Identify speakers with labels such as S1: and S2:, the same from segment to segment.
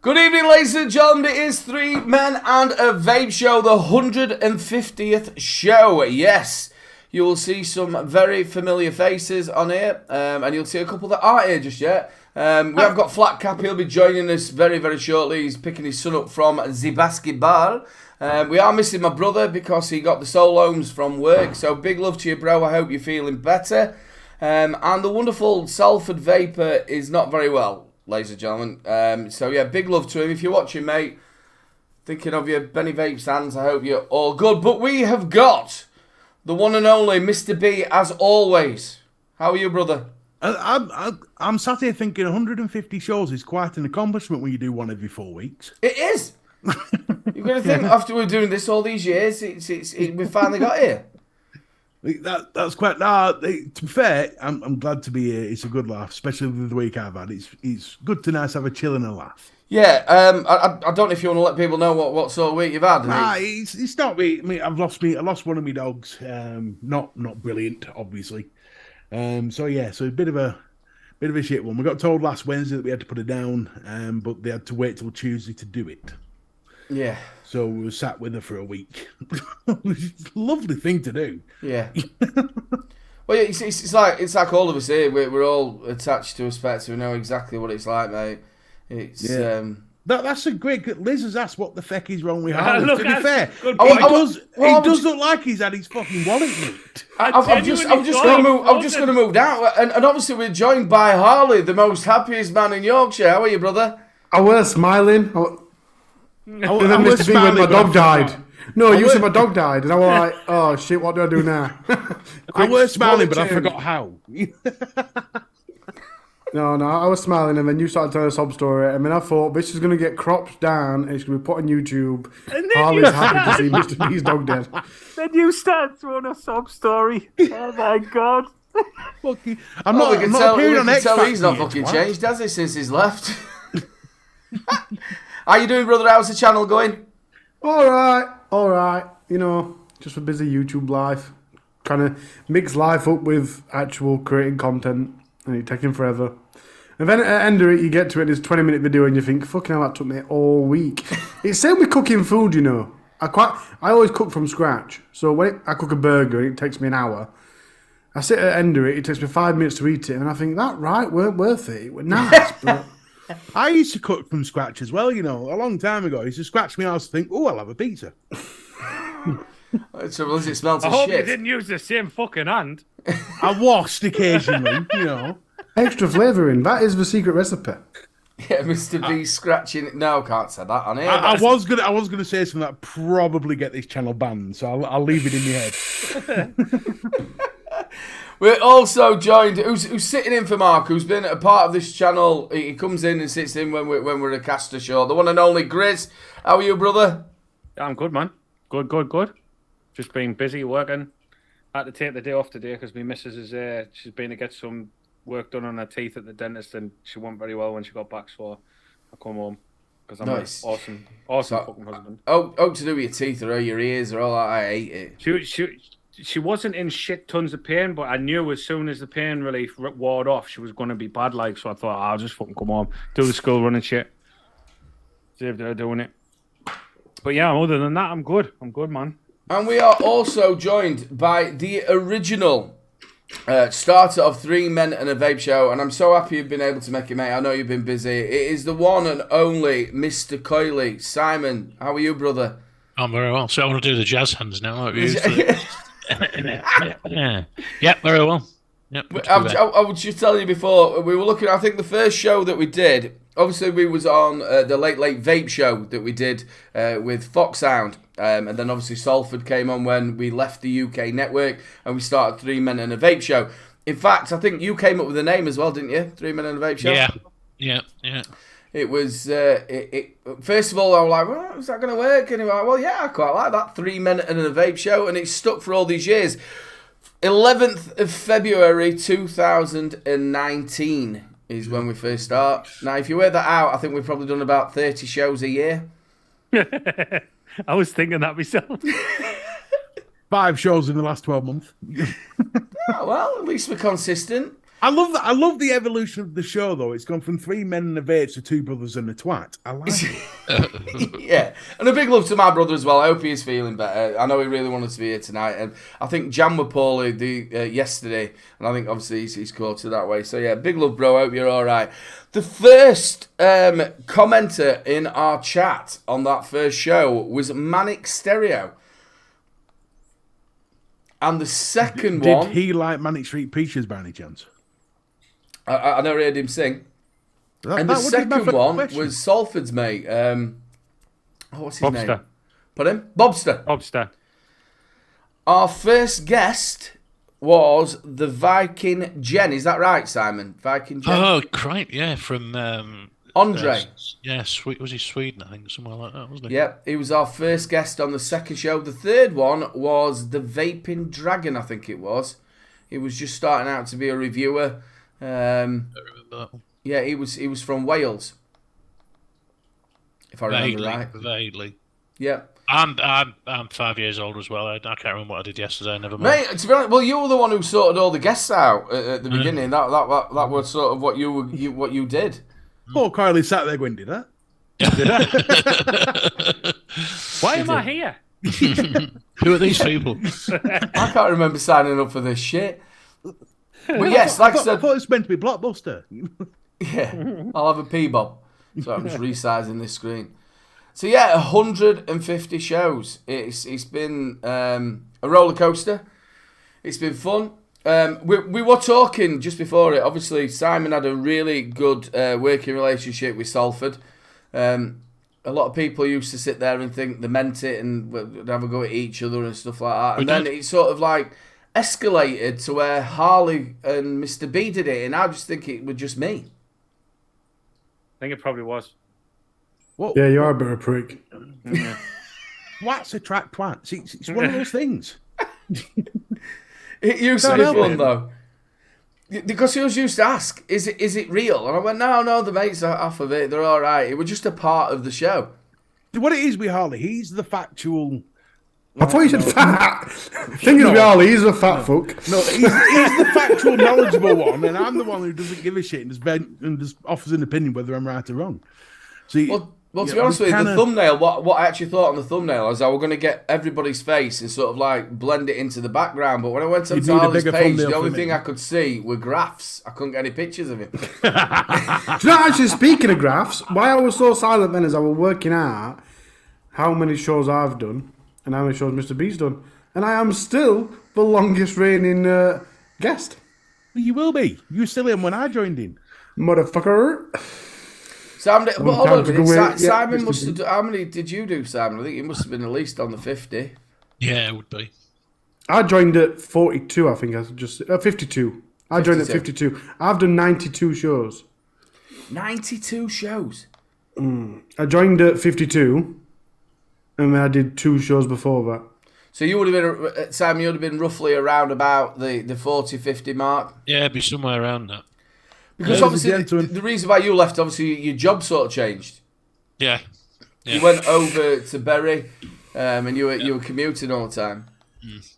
S1: Good evening, ladies and gentlemen. It is Three Men and a Vape Show, the 150th show. Yes, you will see some very familiar faces on here, and you'll see a couple that aren't here just yet. We have got Flat Cap. He'll be joining us very, very shortly. He's picking his son up from the basketball. We are missing my brother because he got the soloms from work. So big love to you, bro. I hope you're feeling better. And the wonderful Salford Vapor is not very well, ladies and gentlemen. So yeah, big love to him. If you're watching, mate, thinking of you, Benny Vapes hands. I hope you're all good. But we have got the one and only Mr. B, as always. How are you, brother?
S2: I'm sat here thinking 150 shows is quite an accomplishment when you do one every 4 weeks.
S1: It is. You've got to think, after we're doing this all these years, we finally got here.
S2: That's quite. To be fair, I'm glad to be here. It's a good laugh, especially with the week I've had. It's good to have a chill and a laugh.
S1: Yeah, I don't know if you want to let people know what sort of week you've had.
S2: Nah, it's not me. I mean, I lost one of my dogs. Not brilliant, obviously. So a bit of a shit one. We got told last Wednesday that we had to put her down, but they had to wait till Tuesday to do it.
S1: Yeah.
S2: So we were sat with her for a week. It's a lovely thing to do.
S1: Yeah. Well, yeah, it's like all of us here. We're all attached to a pet, so we know exactly what it's like, mate. It's
S2: That's a great. Liz has asked what the feck is wrong with Harley. To be fair, he does look like he's had his fucking wallet nicked.
S1: I'm just going to move down, and obviously we're joined by Harley, the most happiest man in Yorkshire. How are you, brother?
S3: I was smiling. And then Mr. B when my dog died. No, you said my dog died, and I was like, "Oh shit, what do I do now?"
S2: I was smiling, but I forgot how.
S3: No, I was smiling, and then you started telling a sob story, and then I thought this is going to get cropped down, and it's going to be put on YouTube. Harley's happy to see Mr. B's dog dead.
S4: Then you start throwing a sob story. Oh my god.
S1: I'm not appearing on X Factor. He's not fucking changed, has he, since he's left? How you doing, brother? How's the channel going?
S3: All right. You know, just a busy YouTube life. Trying to mix life up with actual creating content. And it's taking forever. And then at the end of it, you get to it, it's a 20-minute video, and you think, fucking hell, that took me all week. It's same with cooking food, you know. I always cook from scratch. So when I cook a burger, and it takes me an hour. I sit at the end of it, it takes me 5 minutes to eat it, and I think, that weren't worth it. It was nice, but...
S2: I used to cook from scratch as well, you know, a long time ago. I used to scratch my house and think, oh, I'll have a pizza.
S1: So does it smell to shit?
S4: I hope you didn't use the same fucking hand.
S2: I washed occasionally, you know.
S3: Extra flavouring, that is the secret recipe.
S1: Yeah, Mr. B scratching it. No, I can't say that on here.
S2: I was gonna say something that probably get this channel banned, so I'll leave it in your head.
S1: We're also joined, who's sitting in for Mark, who's been a part of this channel. He comes in and sits in when we're a caster show. The one and only Grizz. How are you, brother?
S4: I'm good, man. Good. Just been busy working. Had to take the day off today because my missus is she's been to get some work done on her teeth at the dentist, and she wasn't very well when she got back, so I come home because I'm nice. An awesome fucking husband.
S1: Oh, to do with your teeth or your ears or all that. I hate it.
S4: She wasn't in shit tons of pain, but I knew as soon as the pain relief wore off, she was going to be bad, like, so I thought, I'll just fucking come home, do the school run and shit. Saved her doing it. But yeah, other than that, I'm good. I'm good, man.
S1: And we are also joined by the original starter of Three Men and a Vape Show, and I'm so happy you've been able to make it, mate. I know you've been busy. It is the one and only Mr. Coyley. Simon, how are you, brother?
S5: I'm very well. So I want to do the jazz hands now, like we used to. Yeah, very well. Yep,
S1: I was just telling you before, we were looking, I think the first show that we did, obviously we was on the Late Vape Show that we did with Foxhound, and then obviously Salford came on when we left the UK network and we started Three Men and a Vape Show. In fact, I think you came up with the name as well, didn't you? Three Men and a Vape Show?
S5: Yeah.
S1: It was, first of all, I was like, well, is that going to work? And he was like, well, yeah, I quite like that, 3 Men and a Vape Show, and it's stuck for all these years. 11th of February 2019 is when we first start. Now, if you work that out, I think we've probably done about 30 shows a year.
S4: I was thinking that myself.
S2: 5 shows in the last 12 months.
S1: Oh, well, at least we're consistent.
S2: I love that. I love the evolution of the show, though. It's gone from 3 men and a vape to 2 brothers and a twat. I like it.
S1: Yeah, and a big love to my brother as well. I hope he is feeling better. I know he really wanted to be here tonight, and I think Jan were poorly yesterday, and I think obviously he's quoted that way. So yeah, big love, bro. I hope you're all right. The first commenter in our chat on that first show was Manic Stereo. And the second one...
S2: Did he like Manic Street Preachers by any chance?
S1: I never heard him sing. And the second one was Salford's mate. What's his
S4: Bobster.
S1: name? Pardon? Bobster.
S4: Bobster.
S1: Our first guest was the Viking Jen. Is that right, Simon? Viking Jen?
S5: Oh, great. Yeah, from...
S1: Andre.
S5: Was he Sweden, I think, somewhere like that, wasn't he?
S1: Yep, he was our first guest on the second show. The third one was the Vaping Dragon, I think it was. He was just starting out to be a reviewer.
S5: I remember that one.
S1: Yeah, he was from Wales, if I remember right.
S5: Vaguely.
S1: Yeah.
S5: I'm 5 years old as well. I can't remember what I did yesterday. Never mind.
S1: Mate, to be honest, well, you were the one who sorted all the guests out at the beginning. That was sort of what you did.
S2: Poor Kylie sat there going, did I?
S4: Why am I here?
S5: Who are these people?
S1: I can't remember signing up for this shit. But yes, like I said...
S2: I thought it was meant to be Blockbuster.
S1: Yeah, I'll have a P-Bob. So I'm just resizing this screen. So yeah, 150 shows. It's been a roller coaster. It's been fun. We were talking just before it. Obviously, Simon had a really good working relationship with Salford. A lot of people used to sit there and think they meant it and would have a go at each other and stuff like that. And then it sort of like escalated to where Harley and Mr. B did it, and I just think it was just me.
S4: I think it probably was.
S2: What?
S3: Yeah, you are a bit of a prick.
S4: Yeah.
S2: Twats attract twats. It's one of those things.
S1: It used to be fun though, because he was used to ask, "Is it real?" And I went, "No, the mates are off of it. They're all right. It was just a part of the show."
S2: What it is with Harley, he's the factual.
S3: I thought you said fat. Thing is, with Harley, he's a fat fuck.
S2: No, he's the factual, knowledgeable one, and I'm the one who doesn't give a shit and just offers an opinion whether I'm right or wrong. See,
S1: well, to be honest with you, the thumbnail, what I actually thought on the thumbnail is I was going to get everybody's face and sort of like blend it into the background. But when I went on Harley's page, the only thing I could see were graphs. I couldn't get any pictures of him.
S3: Do you know, actually, speaking of graphs, why I was so silent then is I was working out how many shows I've done and how many shows Mr. B's done. And I am still the longest reigning guest.
S2: Well, you will be. You were still in when I joined in.
S3: Motherfucker.
S1: Simon, but hold on a minute.
S3: Yeah,
S1: Simon must have. How many did you do, Simon? I think it must have been at least on the 50.
S5: Yeah, it would be.
S3: I joined at 42, I think. 52. I joined at 52. I've done 92 shows.
S1: 92 shows?
S3: I joined at 52, and then I did 2 shows before that.
S1: So you would have been, Simon, you would have been roughly around about the 40, 50 mark?
S5: Yeah, it'd be somewhere around that.
S1: Because obviously, the reason why you left, obviously, your job sort of changed.
S5: Yeah.
S1: You went over to Bury, and you were commuting all the time.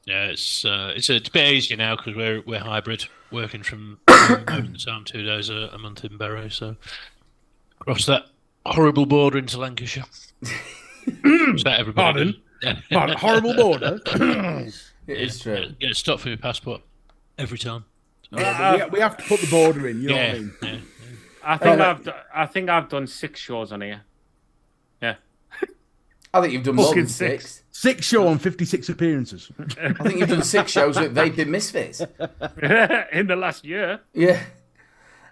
S5: Yeah, it's a bit easier now because we're hybrid, working from home time 2 days a month in Bury, so across that horrible border into Lancashire. Is that everybody?
S2: Pardon? Horrible border.
S1: It is true.
S5: Get stopped for your passport every time.
S2: We have to put the border in. You know what I mean?
S5: Yeah.
S4: I think I've done 6 shows on here. Yeah.
S1: I think you've done more than 6.
S2: 6 shows on 56 appearances.
S1: I think you've done 6 shows with Vaping Misfits.
S4: In the last year.
S1: Yeah.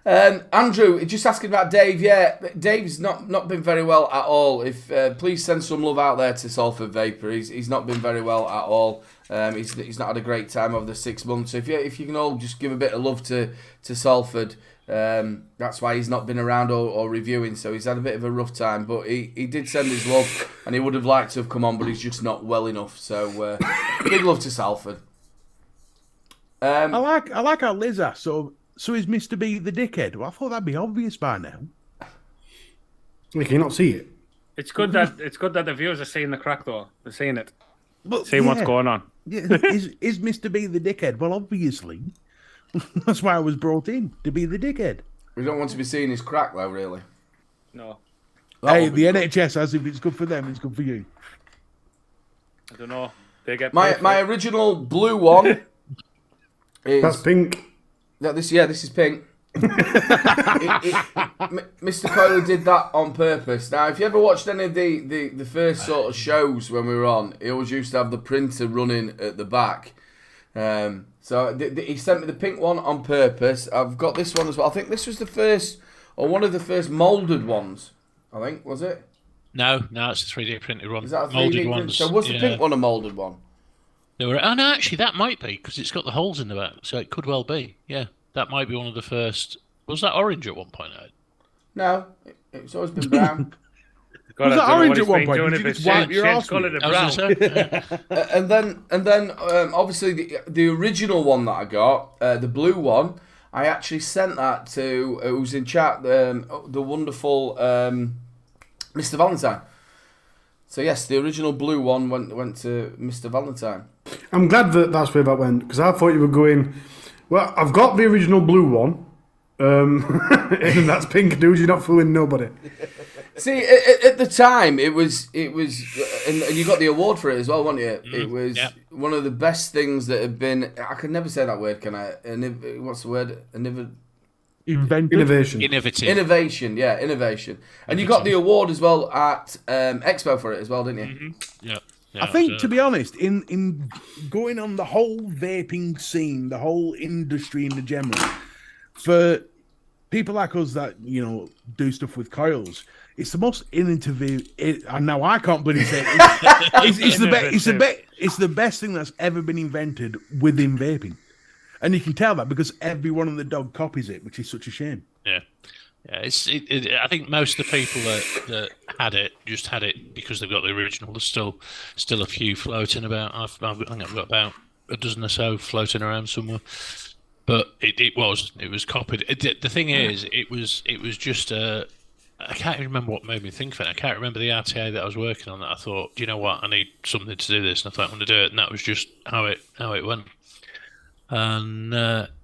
S1: Andrew, just asking about Dave. Yeah, Dave's not been very well at all. If please send some love out there to Salford Vapor. He's not been very well at all. He's not had a great time over the 6 months. So if you can all just give a bit of love to Salford, that's why he's not been around or reviewing. So he's had a bit of a rough time. But he did send his love, and he would have liked to have come on, but he's just not well enough. So big love to Salford.
S2: I like how Liz asked. So is Mr. B the dickhead? Well, I thought that'd be obvious by now.
S3: Can you not see it?
S4: It's good that the viewers are seeing the crack though. They're seeing it.
S2: But,
S4: Seeing what's going on.
S2: Yeah, is Mr. B the dickhead? Well, obviously. That's why I was brought in, to be the dickhead.
S1: We don't want to be seeing his crack, though, really.
S4: No,
S2: Hey, the NHS, as if it's good for them, it's good for you.
S4: I don't know. They get
S1: My original blue one is...
S3: That's pink.
S1: This is pink. Mr. Coyle did that on purpose. Now, if you ever watched any of the first sort of shows when we were on, he always used to have the printer running at the back. So he sent me the pink one on purpose. I've got this one as well. I think this was the first, or one of the first moulded ones. I think, was it?
S5: No, it's a 3D printed one.
S1: Is that a 3D
S5: Moulded
S1: print?
S5: ones.
S1: So was the pink one a moulded one?
S5: There were. Oh no, actually, that might be because it's got the holes in the back, so it could well be. Yeah, that might be one of the first. Was that orange at one point? Ed?
S1: No, it's always been brown.
S2: Was that orange at one point? Did you just wipe your arse with it?
S5: I was gonna say,
S1: and then obviously the original one that I got, the blue one, I actually sent that to who's in chat, the wonderful Mr. Valentine. So yes, the original blue one went to Mr. Valentine.
S3: I'm glad that's where that went, because I thought you were going, well, I've got the original blue one, and that's pink, dude, you're not fooling nobody.
S1: See, at the time, it was, and you got the award for it as well, wasn't you? It was one of the best things that had been. I could never say that word, can I? What's the word?
S3: Innovation.
S1: Innovation, yeah, innovation. And you got the award as well at Expo for it as well, didn't you?
S5: Mm-hmm. Yeah.
S2: I think, to be honest, in going on the whole vaping scene, the whole industry in the general, for people like us that do stuff with coils, it's the most innovative. And now I can't believe it. It's the best thing that's ever been invented within vaping, and you can tell that because every one of the dog copies it, which is such a shame.
S5: Yeah. Yeah, I think most of the people that had it just had it because they've got the original. There's still a few floating about. I think I've got about a dozen or so floating around somewhere. But it was copied. The thing is, it was just I can't even remember what made me think of it. I can't remember the RTA that I was working on that I thought, do you know what, I need something to do this, and I thought I'm going to do it, and that was just how it went. And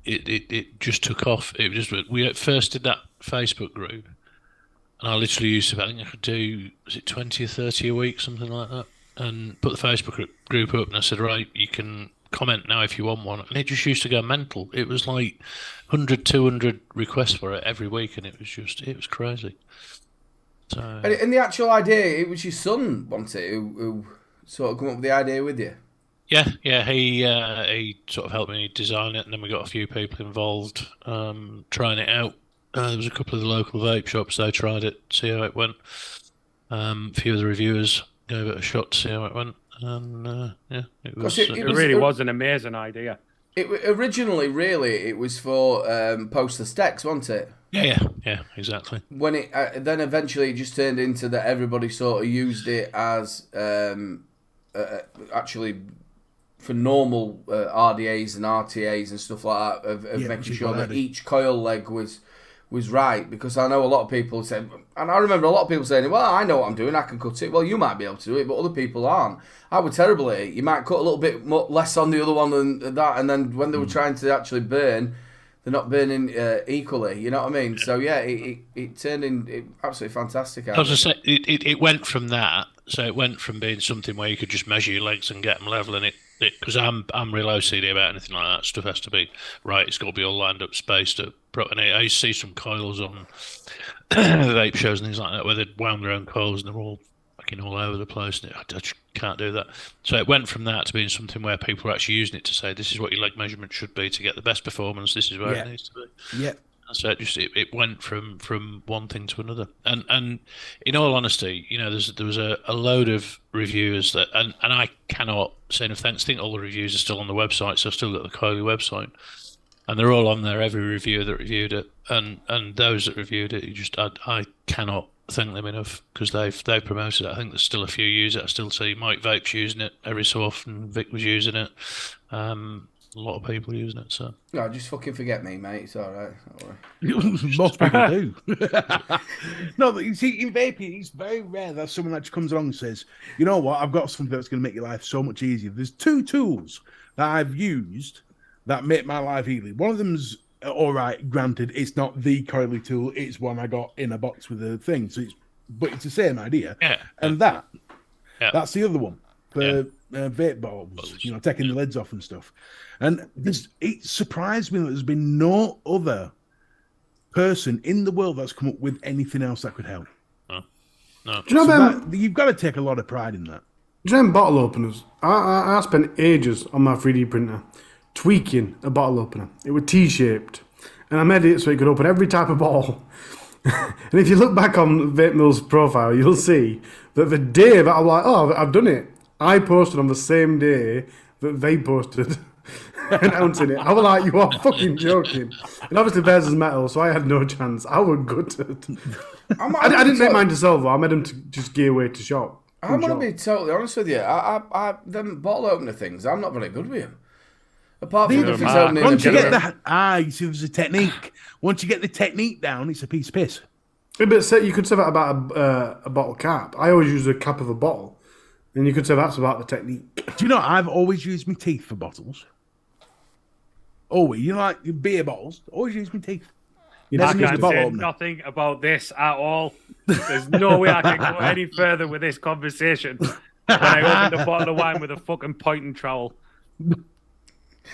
S5: it just took off. We at first did that Facebook group, and I literally used to, I think I could do, was it 20 or 30 a week, something like that, and put the Facebook group up, and I said, right, you can comment now if you want one, and it just used to go mental. It was like 100, 200 requests for it every week, and it was crazy. So,
S1: and the actual idea, it was your son, wasn't it, who sort of come up with the idea with you?
S5: Yeah, he sort of helped me design it, and then we got a few people involved trying it out. There was a couple of the local vape shops, they tried it, see how it went. A few of the reviewers gave it a shot to see how it went. And it
S4: really was an amazing idea.
S1: Originally, really, it was for poster sticks, wasn't it?
S5: Yeah, exactly.
S1: When it then eventually it just turned into that everybody sort of used it as actually for normal RDAs and RTAs and stuff like that, of making sure that each coil leg was right, because I know a lot of people say, and I remember a lot of people saying, well, I know what I'm doing, I can cut it. Well, you might be able to do it, but other people aren't. I were terrible at it. You might cut a little bit less on the other one than that, and then when they were trying to actually burn, they're not burning equally, you know what I mean? So yeah, it turned in absolutely fantastic.
S5: I was going to say, it went from that, so it went from being something where you could just measure your legs and get them level, and because I'm real OCD about anything like that. Stuff has to be right. It's got to be all lined up, spaced up. And I used to see some coils on vape shows and things like that where they'd wound their own coils and they're all fucking all over the place. And I just can't do that. So it went from that to being something where people are actually using it to say, this is what your leg measurement should be to get the best performance. This is where it needs to be.
S2: Yeah.
S5: So it went from one thing to another, and in all honesty, there was a load of reviewers that, and I cannot say enough thanks. I think all the reviews are still on the website, so I've still got the Kylie website, and they're all on there. Every reviewer that reviewed it, and those that reviewed it, I cannot thank them enough because they've promoted it. I think there's still a few use it. I still see Mike Vape's using it every so often. Vic was using it. A lot of people using it, so.
S1: No, just fucking forget me, mate. It's all right. Don't worry.
S2: Most people do. No, but you see, in vaping, it's very rare that someone actually comes along and says, you know what, I've got something that's going to make your life so much easier. There's two tools that I've used that make my life easy. One of them's all right. Granted, it's not the coily tool. It's one I got in a box with a thing. But it's the same idea.
S5: Yeah.
S2: And that's the other one for vape bottles. Taking the lids off and stuff. And it surprised me that there's been no other person in the world that's come up with anything else that could help.
S5: No.
S3: Do you know
S2: You've got to take a lot of pride in that.
S3: Do you know bottle openers? I spent ages on my 3D printer tweaking a bottle opener. It was T-shaped. And I made it so it could open every type of bottle. And if you look back on Vape Mill's profile, you'll see that the day that I'm like, oh, I've done it, I posted on the same day that they posted announcing it. I was like, you are fucking joking. And obviously theirs is metal, so I had no chance. I was gutted. I didn't make mine to sell, though. I made them to just gear away to shop.
S1: I'm going to be totally honest with you. Them bottle opener things, I'm not very good with them. Apart from if it's opening
S2: Once you get you see, there's a technique. Once you get the technique down, it's a piece of piss.
S3: Yeah, but you could say that about a bottle cap. I always use the cap of a bottle. And you could say that's about the technique.
S2: Do you know, I've always used my teeth for bottles. Always. Like beer bottles. Always use my teeth.
S4: I can't say nothing about this at all. There's no way I can go any further with this conversation when I opened a bottle of wine with a fucking pointing trowel.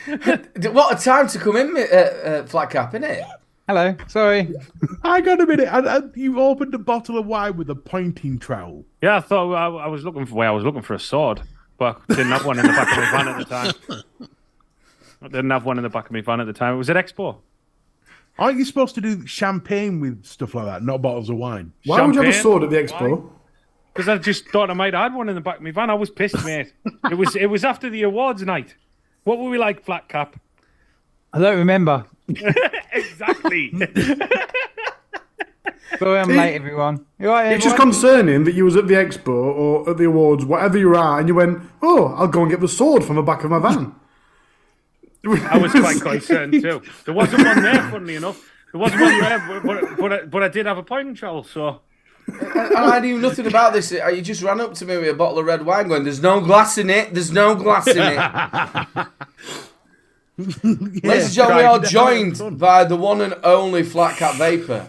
S1: What a time to come in, Flat Cap, innit?
S6: Hello, sorry.
S2: I got a minute. You opened a bottle of wine with a pointing trowel.
S4: Yeah, I thought I was looking for a sword, but I didn't have one in the back of my van at the time. I didn't have one in the back of my van at the time. It was at Expo.
S2: Aren't you supposed to do champagne with stuff like that, not bottles of wine?
S3: Why would you have a sword at the expo?
S4: Because I just thought I might have one in the back of my van. I was pissed, mate. It was after the awards night. What were we like, Flat Cap?
S6: I don't remember.
S4: Exactly.
S6: Sorry, I'm late, everyone. You all right,
S3: It's just concerning that you was at the expo or at the awards, whatever you were at, and you went, oh, I'll go and get the sword from the back of my van.
S4: I was quite concerned too. There wasn't one there, funnily enough. There wasn't one there, but I did have a pointing trowel, so...
S1: And I knew nothing about this. You just ran up to me with a bottle of red wine going, there's no glass in it, there's no glass in it. Ladies and gentlemen, we are joined by the one and only Flat Cap Vapor.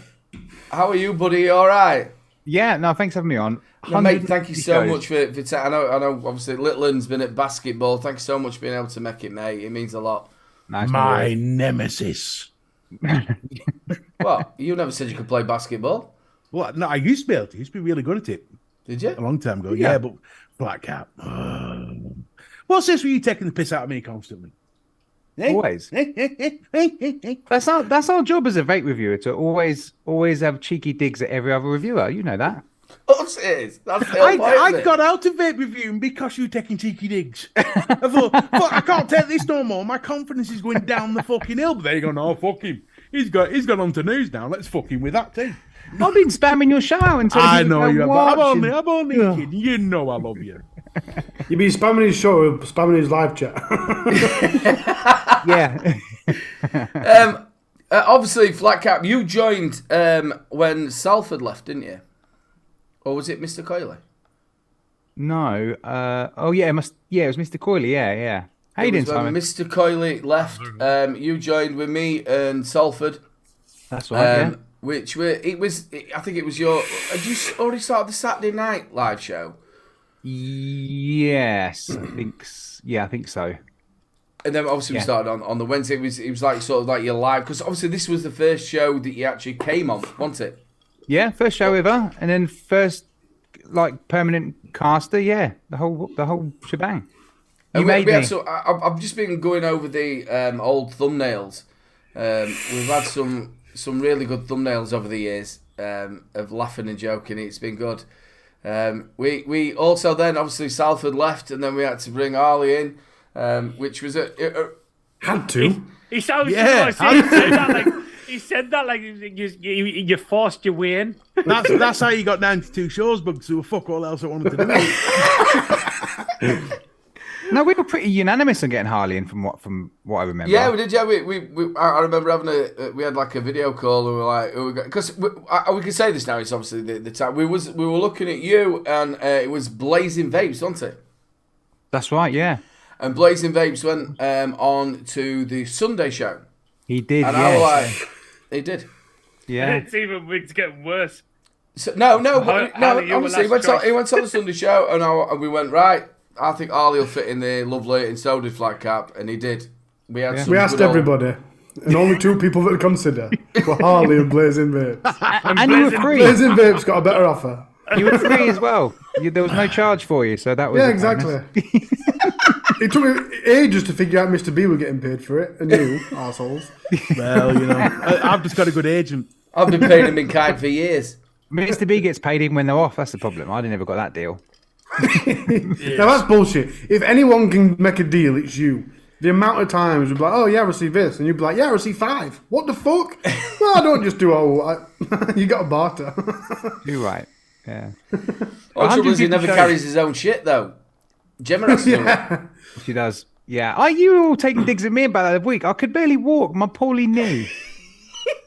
S1: How are you, buddy? All right?
S6: Yeah, no, thanks for having me on.
S1: No, mate, thank you so much for I know, obviously, Littland's been at basketball. Thanks so much for being able to make it, mate. It means a lot.
S6: Nice
S2: My nemesis.
S1: What? You never said you could play basketball.
S2: Well, no, I used to be able to. I used to be really good at it.
S1: Did you?
S2: A long time ago, yeah, but Black Cap. What's this with you taking the piss out of me constantly?
S6: Always. That's our job as a vape reviewer, to always have cheeky digs at every other reviewer. You know that.
S1: Of course it is. That's the whole point,
S2: I
S1: isn't it?
S2: got out of vape reviewing because you were taking cheeky digs. I thought, fuck, I can't take this no more. My confidence is going down the fucking hill. But there you go. No, fuck him. He's gone on to news now. Let's fuck him with that too.
S6: I've been spamming your shout out until
S2: I know you have.
S6: watching.
S2: I'm only kidding. You know I love you.
S3: You'd be spamming his show, spamming his live chat.
S6: Yeah.
S1: Obviously, Flat Cap, you joined when Salford left, didn't you? Or was it Mr. Coyley?
S6: No. Oh yeah, it was Mr. Coyley. Yeah. How you doing, Simon?
S1: Mr. Coyley left. You joined with me and Salford.
S6: That's right. Yeah.
S1: I think it was your. Had you already started the Saturday night live show?
S6: Yes, I think. Yeah, I think so.
S1: And then obviously we started on the Wednesday. It was like sort of like your live, because obviously this was the first show that you actually came on, wasn't it?
S6: Yeah, first show ever, and then first like permanent caster. Yeah, the whole shebang. You made me.
S1: So I've just been going over the old thumbnails. We've had some really good thumbnails over the years of laughing and joking. It's been good. We also then obviously Salford left, and then we had to bring Harley in, which was
S3: Had to.
S4: He sounds he said that like you forced your way in.
S2: That's how you got 92 shows, but so fuck all else I wanted to do.
S6: No, we were pretty unanimous on getting Harley in from what I remember.
S1: Yeah, we did. Yeah, I remember having we had like a video call, and we were like, because we can say this now. It's obviously the time we were looking at you, and it was Blazing Vapes, wasn't it?
S6: That's right. Yeah.
S1: And Blazing Vapes went on to the Sunday show.
S6: He did,
S1: And
S6: yeah.
S1: I was like, he did.
S6: Yeah.
S4: It's getting worse.
S1: So, no,
S4: Harley, you were
S1: honestly,
S4: last
S1: he went on the Sunday show, and we went, right, I think Harley will fit in there, lovely, and so did Flat Cap, and he did. We had
S3: We asked everybody, and only 2 people that consider were Harley and Blazing Vapes.
S6: And you were free.
S3: Blazing Vapes got a better offer.
S6: You were free as well. There was no charge for you, so that was
S3: Yeah,
S6: a
S3: exactly.
S6: bonus.
S3: It took me ages to figure out Mr. B were getting paid for it, and you, arseholes.
S2: Well, I've just got a good agent.
S1: I've been paying him in kind for years.
S6: Mr. B gets paid even when they're off. That's the problem. I never got that deal.
S3: Now that's bullshit. If anyone can make a deal, it's you. The amount of times we'd be like, oh yeah, I received this, and you'd be like, yeah, I received 5. What the fuck? Well, I don't just do you got a barter.
S6: You're right. Yeah.
S1: All trouble is he
S6: 150
S1: never
S6: shows.
S1: carries his own shit, though. Gemma has to do it.
S3: Yeah.
S6: She does. Yeah. You were all taking digs at me about that week. I could barely walk. My poorly knee.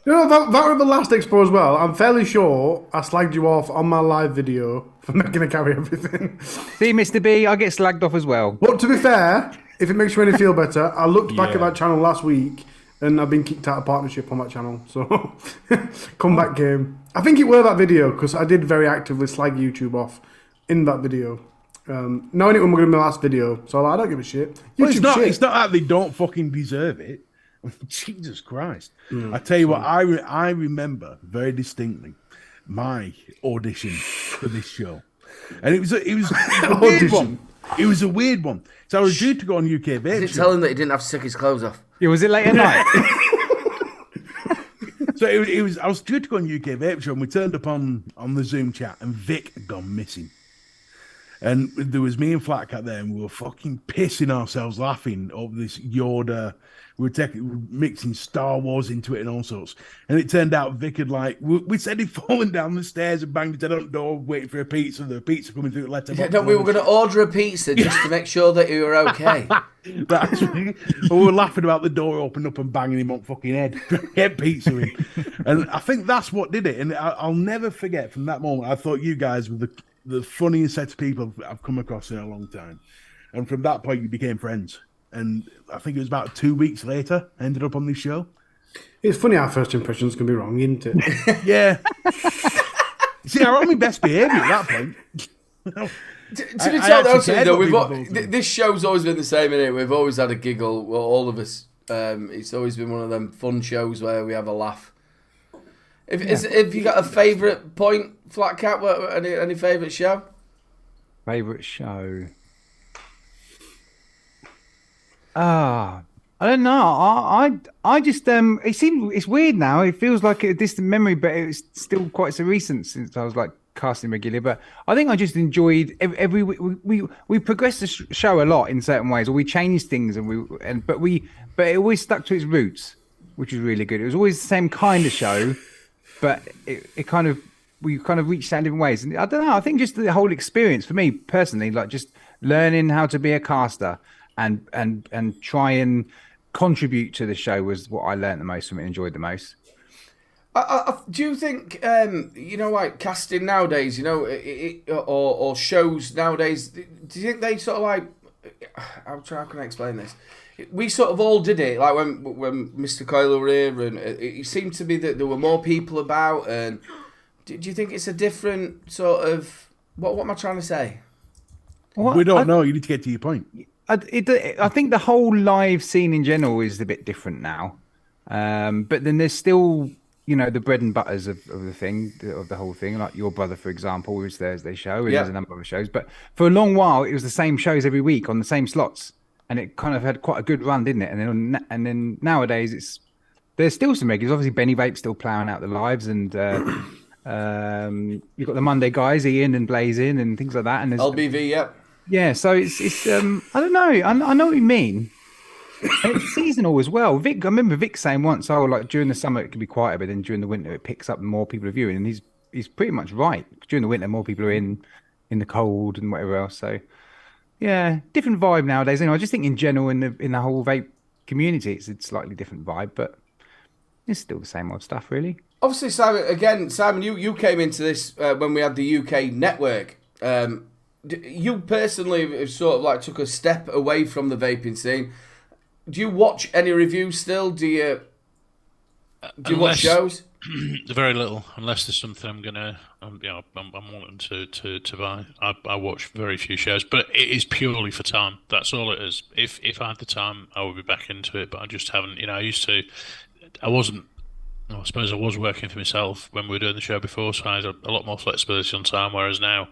S3: You know, that was the last expo as well. I'm fairly sure I slagged you off on my live video for making a carry everything.
S6: See, Mr. B, I get slagged off as well.
S3: But to be fair, if it makes you any feel better, I looked back at that channel last week and I've been kicked out of partnership on that channel. So, comeback game. I think it were that video because I did very actively slag YouTube off in that video. Knowing it when we're going to be my last video. So I don't give a shit.
S2: Well,
S3: YouTube shit.
S2: it's not that they don't fucking deserve it. Jesus Christ. I tell you what, I remember very distinctly my audition for this show. And it was a weird one. It was a weird one. So I was due to go on UK Vape
S1: Did it
S2: Show.
S1: tell him that he didn't have to take his clothes off?
S6: Yeah, was it late at night?
S2: So it was. I was due to go on UK Vape Show, and we turned up on the Zoom chat, and Vic had gone missing. And there was me and Flat Cat there, and we were fucking pissing ourselves laughing over this Yoda. We were mixing Star Wars into it and all sorts. And it turned out Vic had we said he'd fallen down the stairs and banged his head on the door, waiting for a pizza. The pizza coming through the letterbox.
S1: No, we were going to order a pizza just to make sure that you were okay.
S2: That's we were laughing about the door opening up and banging him on fucking head. Get pizza in. And I think that's what did it. And I'll never forget from that moment. I thought you guys were the funniest set of people I've come across in a long time. And from that point, you became friends. And I think it was about 2 weeks later, I ended up on this show.
S3: It's funny how first impressions can be wrong, isn't it?
S2: Yeah. See, I was on my best behaviour at that point.
S1: To be told honestly, though,
S2: people do.
S1: this show's always been the same, innit? We've always had a giggle, well, all of us. It's always been one of them fun shows where we have a laugh. If you got a favourite point, Flat Cat, any favourite show?
S6: Favourite show? I don't know. I just it's weird now. It feels like a distant memory, but it's still quite so recent since I was like casting regularly. But I think I just enjoyed every we progressed the show a lot in certain ways, or we changed things, but it always stuck to its roots, which was really good. It was always the same kind of show, but we kind of reached out in different ways. And I don't know. I think just the whole experience for me personally, like just learning how to be a caster. And try and contribute to the show was what I learned the most from it, enjoyed the most.
S1: Do you think, like casting nowadays, or shows nowadays, do you think they sort of like, how can I explain this? We sort of all did it, like when Mr. Coyle were here, and it seemed to be that there were more people about, and do you think it's a different sort of, what am I trying to say?
S2: We don't know, you need to get to your point.
S6: I think the whole live scene in general is a bit different now, but then there's still the bread and butters of the whole thing, like your brother, for example, was Thursday show, and there's a number of shows. But for a long while, it was the same shows every week on the same slots, and it kind of had quite a good run, didn't it? And then nowadays, there's still some regulars. Obviously, Benny Vape still ploughing out the lives, and you've got the Monday guys, Ian and Blazing, and things like that. And there's
S1: LBV, yeah.
S6: Yeah, so it's I don't know. I know what you mean. And it's seasonal as well. I remember Vic saying once, like during the summer it can be quieter, but then during the winter it picks up and more people are viewing. And he's pretty much right. During the winter, more people are in the cold and whatever else. So yeah, different vibe nowadays. I just think in general in the whole vape community, it's a slightly different vibe, but it's still the same old stuff, really.
S1: Obviously, Simon, you came into this when we had the UK network. you personally have sort of like took a step away from the vaping scene. Do you watch any reviews still? Do you watch shows?
S5: Very little, unless there's something I'm gonna, I'm wanting to buy. I watch very few shows, but it is purely for time. That's all it is. If I had the time, I would be back into it, but I just haven't. I used to. I wasn't. I suppose I was working for myself when we were doing the show before, so I had a lot more flexibility on time. Whereas now,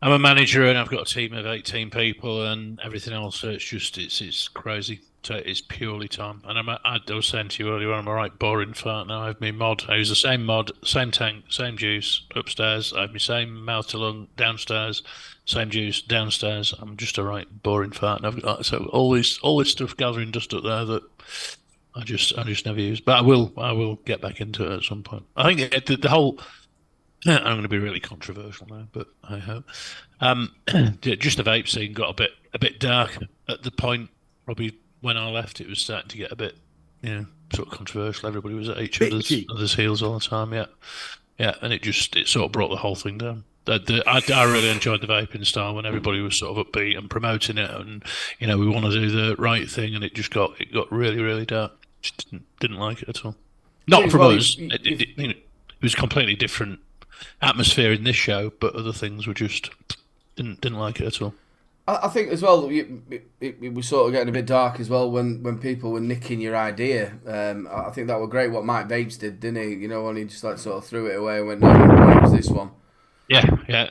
S5: I'm a manager and I've got a team of 18 people and everything else. So it's crazy. So it's purely time. And I was saying to you earlier, I'm a right boring fart now. I have my mod. I use the same mod, same tank, same juice upstairs. I have my same mouth to lung downstairs, same juice downstairs. I'm just a right boring fart. And I've got so all this stuff gathering dust up there that I just never use. But I will get back into it at some point. I think the whole. I'm going to be really controversial now, but I hope. Just the vape scene got a bit dark at the point. Probably when I left, it was starting to get a bit, sort of controversial. Everybody was at each other's heels all the time. Yeah, and it sort of brought the whole thing down. I really enjoyed the vaping style when everybody was sort of upbeat and promoting it, and we want to do the right thing, and it got really, really dark. Just didn't like it at all. Not from us. It was completely different atmosphere in this show, but other things were just didn't like it at all.
S1: I think as well, it was sort of getting a bit dark as well when people were nicking your idea. I think that was great what Mike Vapes did, didn't he? When he just like sort of threw it away and went, no, it was this one.
S5: Yeah,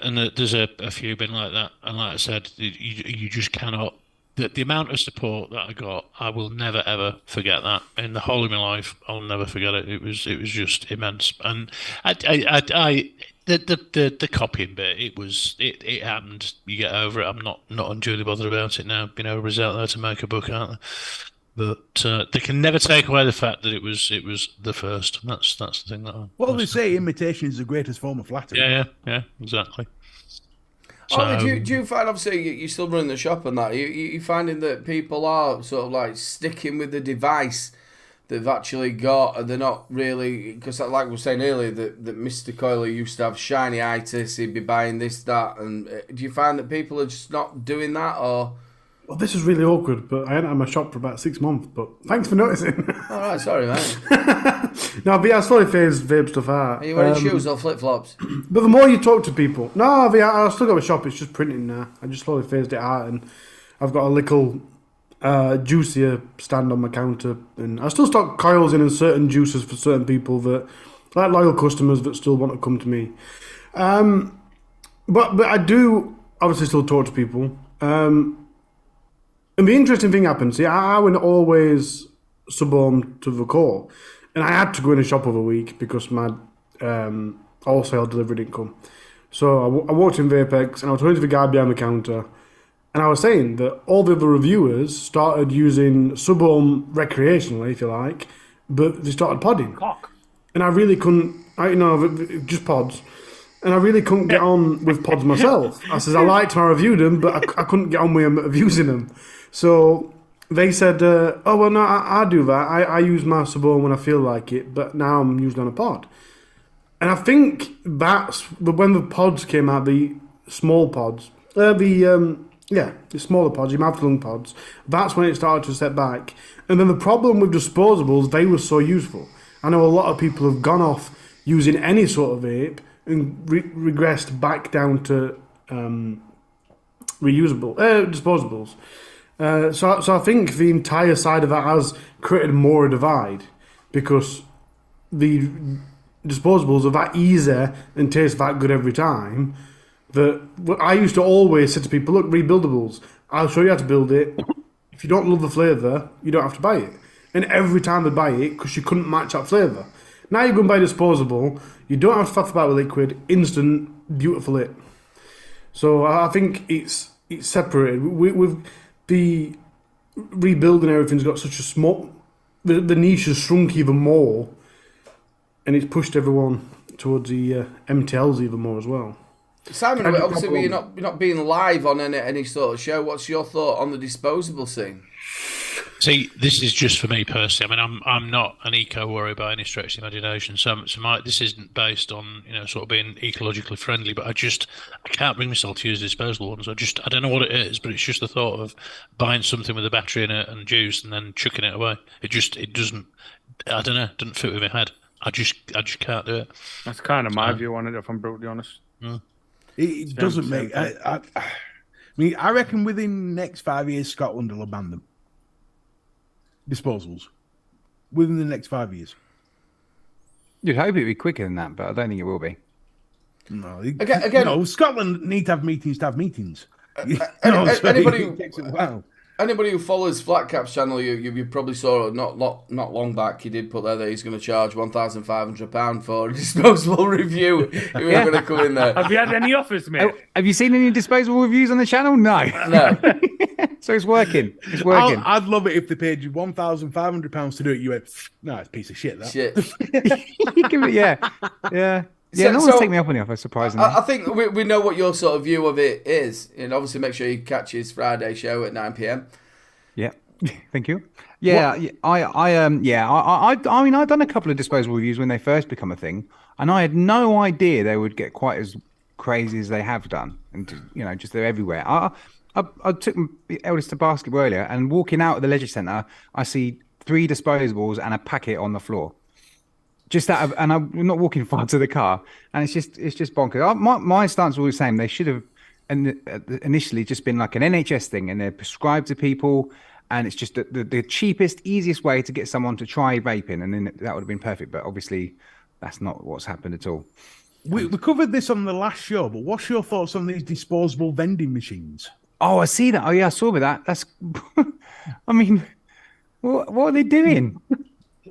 S5: and there's a few been like that. And like I said, you just cannot. The amount of support that I got, I will never ever forget that. In the whole of my life, I'll never forget it. It was just immense. And the copying bit, it happened. You get over it. I'm not unduly bothered about it now. Everybody's out there to make a book, aren't they? But they can never take away the fact that it was the first. And that's the thing that.
S2: Well, they say imitation is the greatest form of flattery.
S5: Yeah, exactly. So,
S1: do you find, obviously, you're still running the shop and that, you finding that people are sort of like sticking with the device they've actually got, and they're not really, because like we were saying earlier, that Mr. Coyle used to have shiny itis, he'd be buying this, that, and do you find that people are just not doing that, or?
S3: Well, this is really awkward, but I hadn't had my shop for about 6 months, but thanks for noticing.
S1: All right, sorry, mate.
S3: No, but yeah, I slowly phased vape stuff out.
S1: Are you wearing shoes or flip-flops?
S3: But the more you talk to people... No, I've still got a shop, it's just printing now. I just slowly phased it out, and I've got a little juicier stand on my counter, and I still stock coils in and certain juices for certain people that, like loyal customers that still want to come to me. But I do obviously still talk to people. And the interesting thing happened. See, I went always sub-home to the call, and I had to go in a shop over a week because my wholesale delivery didn't come. So I walked in Vapex, and I was talking to the guy behind the counter, and I was saying that all the other reviewers started using sub-home recreationally, if you like, but they started podding. And I really couldn't, just pods. And I really couldn't get on with pods myself. I says I liked them, I reviewed them, but I couldn't get on with them of using them. So they said, oh, well, no, I do that. I use my sub-home when I feel like it, but now I'm using on a pod. And I think that's when the pods came out, the small pods, the smaller pods, your mouth-to-lung pods, that's when it started to step back. And then the problem with disposables, they were so useful. I know a lot of people have gone off using any sort of vape and regressed back down to disposables. So I think the entire side of that has created more a divide because the disposables are that easy and taste that good every time that I used to always say to people, look, rebuildables, I'll show you how to build it. If you don't love the flavour, you don't have to buy it. And every time they buy it, because you couldn't match that flavour. Now you go and buy disposable, you don't have to faff about with liquid, instant, beautiful it. So I think it's separated. With the rebuilding, everything's got such a small... The niche has shrunk even more, and it's pushed everyone towards the MTLs even more as well.
S1: Simon, obviously you're not being live on any sort of show. What's your thought on the disposable scene?
S5: See, this is just for me personally. I mean, I'm not an eco warrior by any stretch of the imagination. This isn't based on sort of being ecologically friendly. But I can't bring myself to use disposable ones. I don't know what it is, but it's just the thought of buying something with a battery in it and juice and then chucking it away. It doesn't. I don't know. It doesn't fit with my head. I just can't do it.
S4: That's kind of my view on it, if I'm brutally honest.
S2: It doesn't make. I mean, I reckon within the next 5 years, Scotland will ban them. Disposables. Within the next 5 years.
S6: You'd hope it'd be quicker than that, but I don't think it will be.
S2: No,
S1: Again,
S2: no, Scotland need to have meetings to have meetings.
S1: Anybody who follows Flatcap's channel, you probably saw not long back. He did put there that he's going to charge £1,500 for a disposable review. If we're going to come in there.
S4: Have you had any offers, mate?
S6: Have you seen any disposable reviews on the channel? No.
S1: No.
S6: So it's working. It's working.
S2: I'd love it if they paid you £1,500 to do it. You went, no, it's a piece of shit. That.
S1: Shit.
S6: Yeah. Yeah, no one's taken me up on the offer, surprisingly.
S1: I think we know what your sort of view of it is. And obviously make sure you catch his Friday show at 9 p.m.
S6: Yeah, thank you. Yeah, I mean, I've done a couple of disposable reviews when they first become a thing, and I had no idea they would get quite as crazy as they have done, and just they're everywhere. I took my eldest to basketball earlier, and walking out of the leisure centre, I see 3 disposables and a packet on the floor. And I'm not walking far to the car, and it's just bonkers. My stance was always the same. They should have initially just been like an NHS thing, and they're prescribed to people, and it's just the cheapest, easiest way to get someone to try vaping, and then that would have been perfect. But obviously, that's not what's happened at all.
S2: We covered this on the last show, but what's your thoughts on these disposable vending machines?
S6: Oh, I see that. Oh, yeah, I saw that. That's, I mean, what are they doing?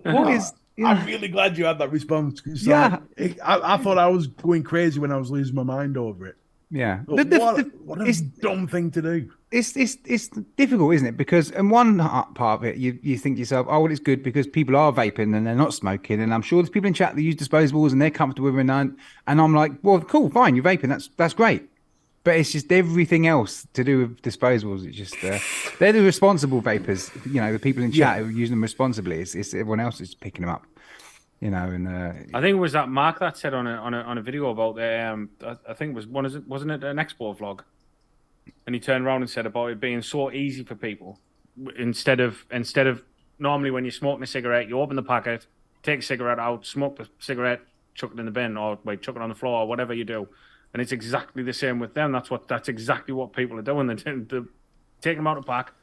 S6: What is? Yeah.
S2: I'm really glad you had that response. I thought I was going crazy when I was losing my mind over it.
S6: Yeah,
S2: what a dumb thing to do.
S6: It's difficult, isn't it? Because in one part of it, you think to yourself, oh, well, it's good because people are vaping and they're not smoking, and I'm sure there's people in chat that use disposables and they're comfortable with it, and I'm like, well, cool, fine, you're vaping, that's great. But it's just everything else to do with disposables. It's just they're the responsible vapors. The people in chat who are using them responsibly. It's everyone else is picking them up. And
S4: I think it was that Mark that said on a video about I think it wasn't it an expo vlog, and he turned around and said about it being so easy for people instead of normally when you're smoking a cigarette, you open the packet, take a cigarette out, smoke the cigarette, chuck it in the bin, or chuck it on the floor, or whatever you do. And it's exactly the same with them. That's exactly what people are doing. They're taking them out of the pack,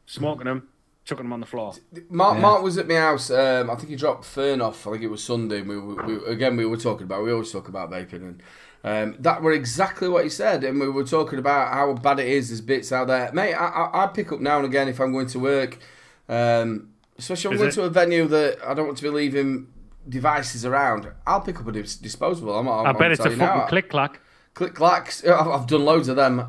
S4: smoking them, chucking them on the floor.
S1: Mark was at my house. I think he dropped Fern off. I think it was Sunday. We were talking about. We always talk about vaping, and that were exactly what he said. And we were talking about how bad it is. There's bits out there, mate. I pick up now and again if I'm going to work, especially if I'm going to a venue that I don't want to be leaving devices around. I'll pick up a disposable.
S4: I bet it's a fucking click clack.
S1: Click clacks. I've done loads of them.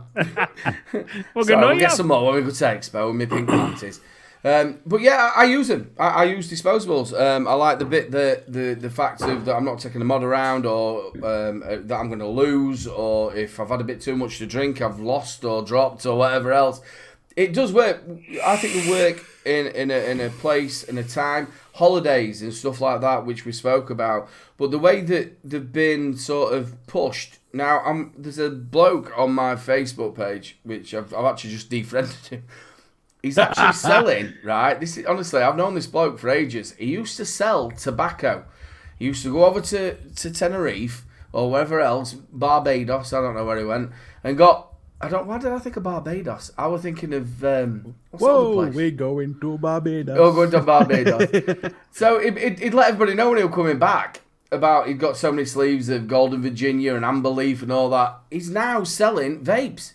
S1: We'll get some more when we go to Expo with my pink panties. But yeah, I use them. I use disposables. I like the fact of that I'm not taking a mod around, or that I'm going to lose, or if I've had a bit too much to drink, I've lost or dropped or whatever else. It does work. I think it work in a place, in a time, holidays and stuff like that, which we spoke about. But the way that they've been sort of pushed now, there's a bloke on my Facebook page which I've actually just defriended him. He's actually selling, right? This is honestly, I've known this bloke for ages. He used to sell tobacco. He used to go over to Tenerife or wherever else, Barbados. I don't know where he went, and got. Why did I think of Barbados? I was thinking of
S2: we're going to Barbados.
S1: Oh, going to Barbados. So he'd let everybody know when he was coming back about he'd got so many sleeves of Golden Virginia and Amber Leaf and all that. He's now selling vapes.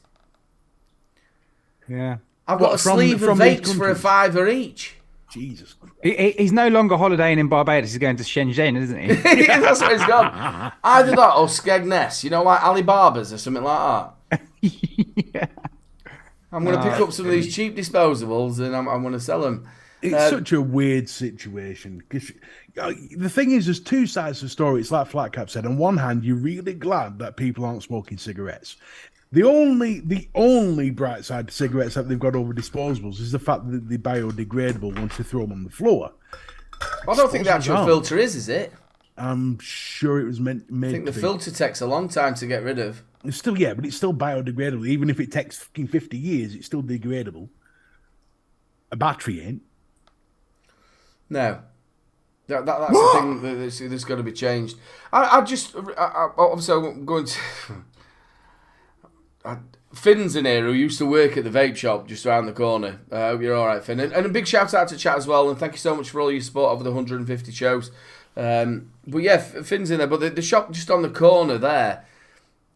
S6: Yeah.
S1: I've got a sleeve of vapes for $5 each.
S2: Jesus.
S6: He's no longer holidaying in Barbados. He's going to Shenzhen, isn't he?
S1: Yeah, that's where he's gone. Either that or Skegness. Like Alibaba's or something like that.
S6: Yeah.
S1: I'm going to pick up some of these cheap disposables and I'm going to sell them.
S2: It's such a weird situation. 'Cause, the thing is, there's two sides to the story. It's like Flatcap said. On one hand, you're really glad that people aren't smoking cigarettes. The only bright side to cigarettes that they've got over disposables is the fact that they're biodegradable once you throw them on the floor.
S1: I don't think the actual filter is it?
S2: I'm sure it was made
S1: I think the
S2: to be.
S1: filter takes a long time to get rid of.
S2: It's still, yeah, but it's still biodegradable. Even if it takes fucking 50 years, it's still degradable. A battery ain't.
S1: No. That's the thing that's got to be changed. Obviously, I'm going to... Finn's in here, who used to work at the vape shop just around the corner. I hope you're all right, Finn. And a big shout out to chat as well, and thank you so much for all your support over the 150 shows. But yeah, Finn's in there. But the shop just on the corner there,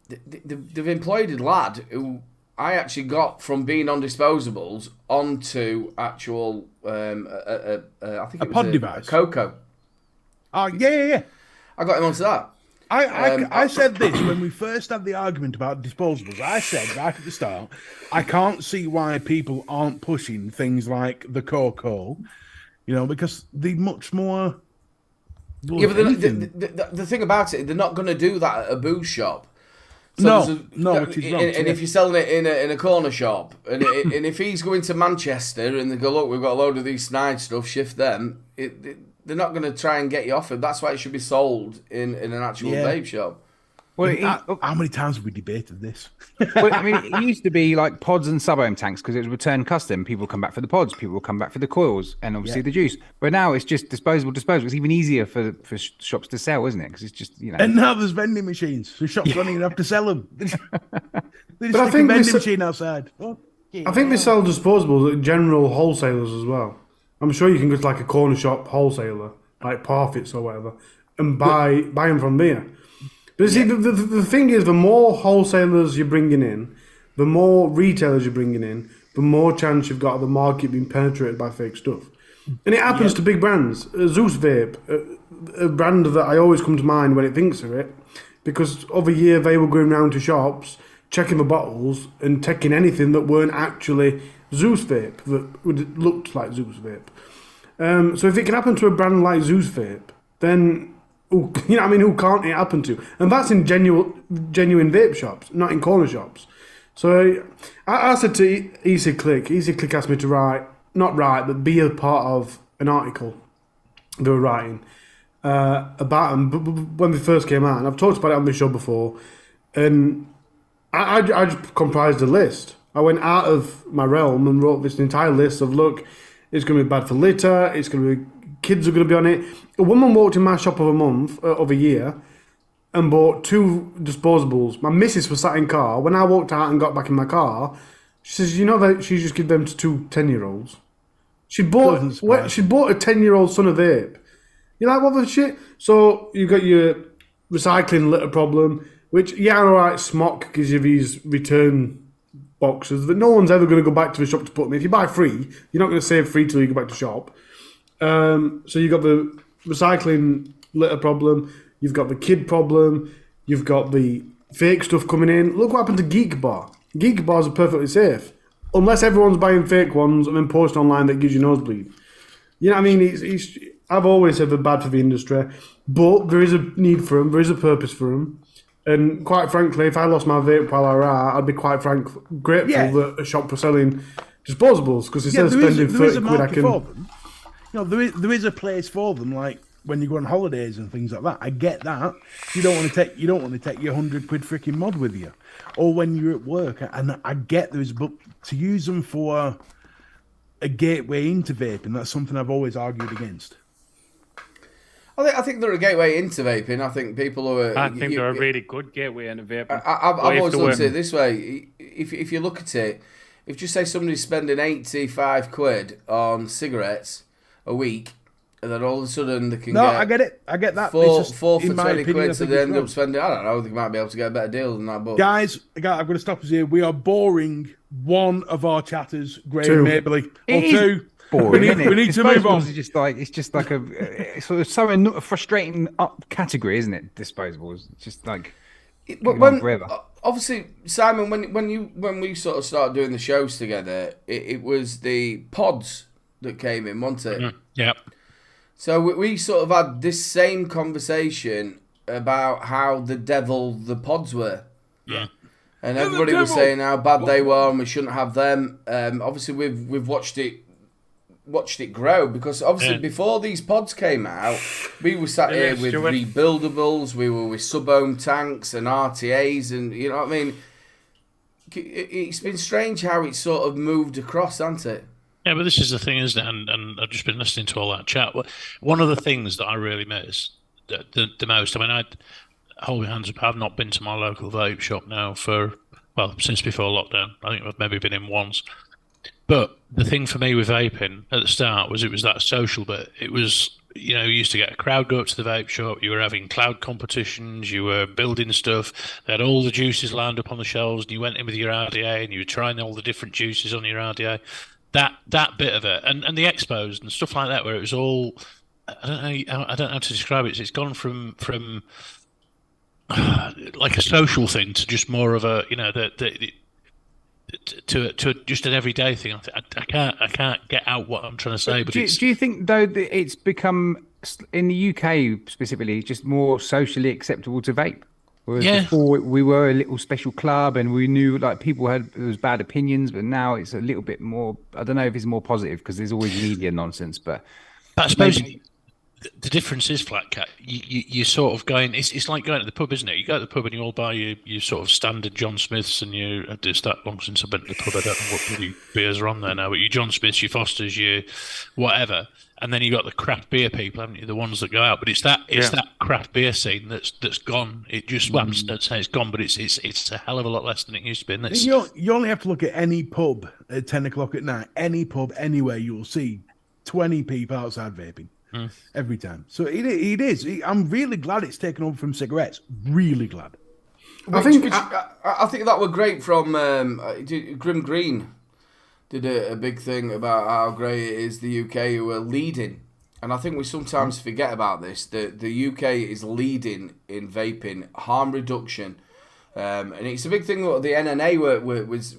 S1: they've employed a lad who I actually got from being on Disposables onto actual, I think it was
S2: pod device.
S1: a Coco.
S2: Oh, yeah.
S1: I got him onto that.
S2: I said this when we first had the argument about disposables. I said right at the start, I can't see why people aren't pushing things like the Coco, because they're much more.
S1: Yeah, but the thing about it, they're not going to do that at a booze shop.
S2: So which is wrong.
S1: And if you're selling it in a corner shop, and if he's going to Manchester and they go, look, we've got a load of these snide stuff, shift them. They're not going to try and get you off it. That's why it should be sold in an actual vape shop.
S6: Well,
S2: how many times have we debated this?
S6: Well, I mean, it used to be like pods and sub-ohm tanks because it was return custom. People come back for the pods, people will come back for the coils, and obviously the juice. But now it's just disposable. It's even easier for shops to sell, isn't it? Because it's just
S2: And now there's vending machines, so shops don't even have to sell them. They just
S3: But I
S2: stick a
S3: think
S2: vending machine outside.
S3: I think they sell disposables at general wholesalers as well. I'm sure you can go to like a corner shop wholesaler, like Parfits or whatever, and buy them from there. But see, the thing is, the more wholesalers you're bringing in, the more retailers you're bringing in, the more chance you've got of the market being penetrated by fake stuff. And it happens to big brands. Zeus Vape, a brand that I always come to mind when it thinks of it, because over a year they were going round to shops, checking the bottles and taking anything that weren't actually Zeus Vape, that looked like Zeus Vape. So if it can happen to a brand like Zeus Vape, then... who can't it happen to? And that's in genuine vape shops, not in corner shops. So I said to Easy Click asked me to but be a part of an article they were writing about them when they first came out. And I've talked about it on this show before. And I just comprised a list. I went out of my realm and wrote this entire list of, look, it's going to be bad for litter, it's going to be... kids are going to be on it. A woman walked in my shop of a year and bought 2 disposables. My missus was sat in car. When I walked out and got back in my car, she says, that she just give them to 2 10-year-olds. She bought a 10-year-old son a vape. You're like, what the shit? So you've got your recycling litter problem, which, alright, Smock gives you these return boxes that no one's ever going to go back to the shop to put them in. If you buy free, you're not going to save free till you go back to shop. So you've got the recycling litter problem, you've got the kid problem, you've got the fake stuff coming in. Look what happened to Geek Bar. Geek Bars are perfectly safe. Unless everyone's buying fake ones and then posting online that gives you nosebleed. You know what I mean? I've always said they're bad for the industry, but there is a need for them, there is a purpose for them. And quite frankly, if I lost my vape while I was out, I'd be grateful that a shop for selling disposables, because instead of spending 30 quid, I can...
S2: there is a place for them, like when you go on holidays and things like that. I get that. You don't want to take your 100 quid freaking mod with you, or when you're at work. And I get but to use them for a gateway into vaping, that's something I've always argued against.
S1: I think they're a gateway into vaping. I think people are...
S4: I think they're a really good gateway into vaping.
S1: I've always looked at it this way. If you look at it, if just say somebody's spending 85 quid on cigarettes a week, and then all of a sudden they can get...
S2: I get it. I get that.
S1: Four for 20 quid, so they end up spending... I don't know, they might be able to get a better deal than that, but...
S2: Guys, I'm going to stop us here. We are boring one of our chatters, Graham Mabley. Or 2.
S6: Boring,
S2: we need to move on.
S6: It's just like a sort of so frustrating up category, isn't it? Disposables. It's just like...
S1: Obviously, Simon, when we sort of started doing the shows together, it was the pods that came in, wasn't it?
S5: Yeah.
S1: So we sort of had this same conversation about how the devil the pods were.
S5: Yeah.
S1: And everybody was saying how bad they were and we shouldn't have them. Obviously, we've watched it grow, because obviously before these pods came out, we were sat here with rebuildables, we were with sub-ohm tanks and RTAs, and you know what I mean. It's been strange how it's sort of moved across, hasn't it?
S5: Yeah, but this is the thing, isn't it? And I've just been listening to all that chat. One of the things that I really miss the most, I mean, I hold my hands up, I've not been to my local vape shop now since before lockdown. I think I've maybe been in once. But the thing for me with vaping at the start was it was that social bit. It was, you used to get a crowd go up to the vape shop, you were having cloud competitions, you were building stuff, they had all the juices lined up on the shelves, and you went in with your RDA and you were trying all the different juices on your RDA. That bit of it, and the expos and stuff like that, where it was all, I don't know how to describe it. It's gone from like a social thing to just more of a, to just an everyday thing. I can't get out what I'm trying to say. But
S6: do you think though that it's become in the UK specifically just more socially acceptable to vape? Whereas before we were a little special club and we knew like people had bad opinions, but now it's a little bit more. I don't know if it's more positive because there's always media nonsense, but
S5: I suppose the difference is, Flat Cat, you're sort of going. It's like going to the pub, isn't it? You go to the pub and you all buy your sort of standard John Smiths, and it's that long since I've been to the pub. I don't know what bloody beers are on there now, but your John Smiths, your Fosters, your whatever. And then you got the craft beer people, haven't you? The ones that go out, but it's that craft beer scene that's gone. It just I'm not saying it's gone, but it's a hell of a lot less than it used to be. And
S2: you only have to look at any pub at 10 o'clock at night, any pub anywhere, you'll see 20 people outside vaping every time. So it is. I'm really glad it's taken over from cigarettes. Really glad.
S1: I think that were great from Grim Green. Did a big thing about how great it is the UK who are leading. And I think we sometimes forget about this. The UK is leading in vaping, harm reduction. And it's a big thing what the NNA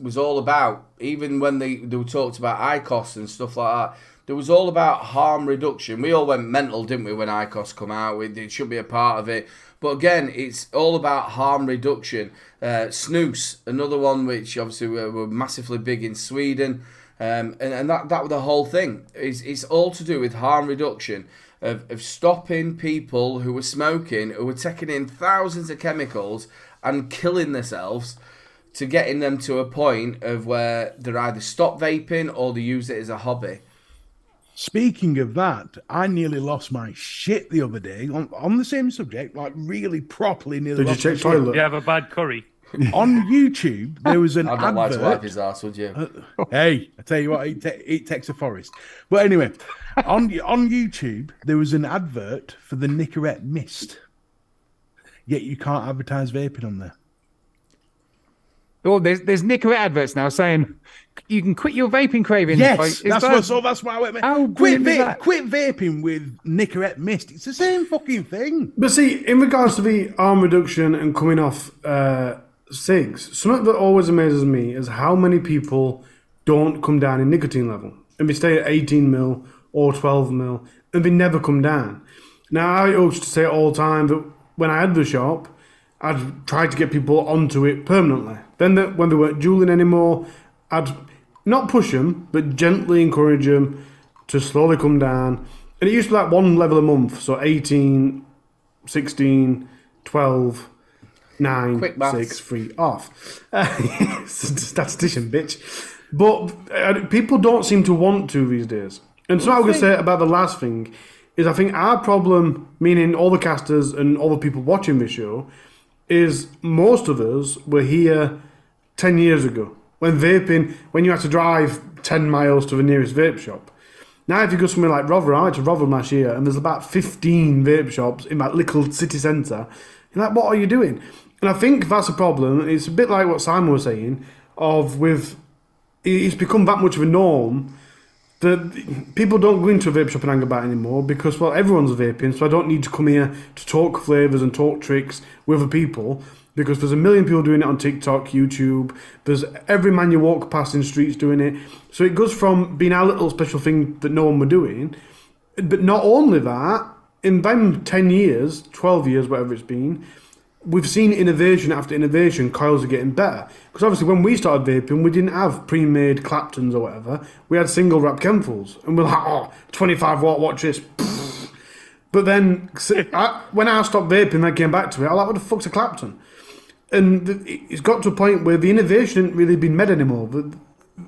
S1: was all about. Even when they talked about ICOS and stuff like that, there was all about harm reduction. We all went mental, didn't we, when ICOS come out? It should be a part of it. But again, it's all about harm reduction. Snus, another one which obviously were massively big in Sweden. And that was the whole thing. It's all to do with harm reduction, of stopping people who were smoking, who were taking in thousands of chemicals and killing themselves, to getting them to a point of where they're either stop vaping or they use it as a hobby.
S2: Speaking of that, I nearly lost my shit the other day on the same subject, like really properly nearly
S3: Did you
S2: lost my
S3: check
S2: shit.
S3: toilet?
S4: You have a bad curry.
S2: On YouTube, there was an
S1: I'd not
S2: advert.
S1: like to wipe his ass, would you?
S2: Hey, I tell you what, it takes a forest. But anyway, on YouTube, there was an advert for the Nicorette Mist. Yet you can't advertise vaping on there.
S6: oh, there's Nicorette adverts now saying you can quit your vaping craving.
S2: Yes, that's why I went.
S6: How
S2: Quit
S6: brilliant is that?
S2: vaping with Nicorette Mist. It's the same fucking thing.
S3: But see, in regards to the arm reduction and coming off cigs, something that always amazes me is how many people don't come down in nicotine level. And they stay at 18 mil or 12 mil, and they never come down. Now, I used to say all the time that when I had the shop, I'd try to get people onto it permanently. Then when they weren't juuling anymore, I'd not push them, but gently encourage them to slowly come down. And it used to be like one level a month. So 18, 16, 12, 9,
S1: Quick maths.
S3: 6, 3, off. Statistician, bitch. But people don't seem to want to these days. And so I was going to say about the last thing is I think our problem, meaning all the casters and all the people watching this show, is most of us were here 10 years ago. When you had to drive 10 miles to the nearest vape shop. Now if you go somewhere like Rotherham, I went to Rotherham last year and there's about 15 vape shops in that little city centre. You're like, what are you doing? And I think that's a problem. It's a bit like what Simon was saying, it's become that much of a norm that people don't go into a vape shop and hang about anymore because, well, everyone's vaping, so I don't need to come here to talk flavours and talk tricks with other people. because there's a million people doing it on TikTok, YouTube. There's every man you walk past in streets doing it. So it goes from being our little special thing that no one were doing, but not only that, in them 10 years, 12 years, whatever it's been, we've seen innovation after innovation. Coils are getting better. Because obviously when we started vaping, we didn't have pre-made Claptons or whatever. We had single wrap Kenfuls. And we're like, oh, 25 watt, watch this. But then when I stopped vaping and I came back to it, I was like, what the fuck's a Clapton? And it's got to a point where the innovation hasn't really been made anymore.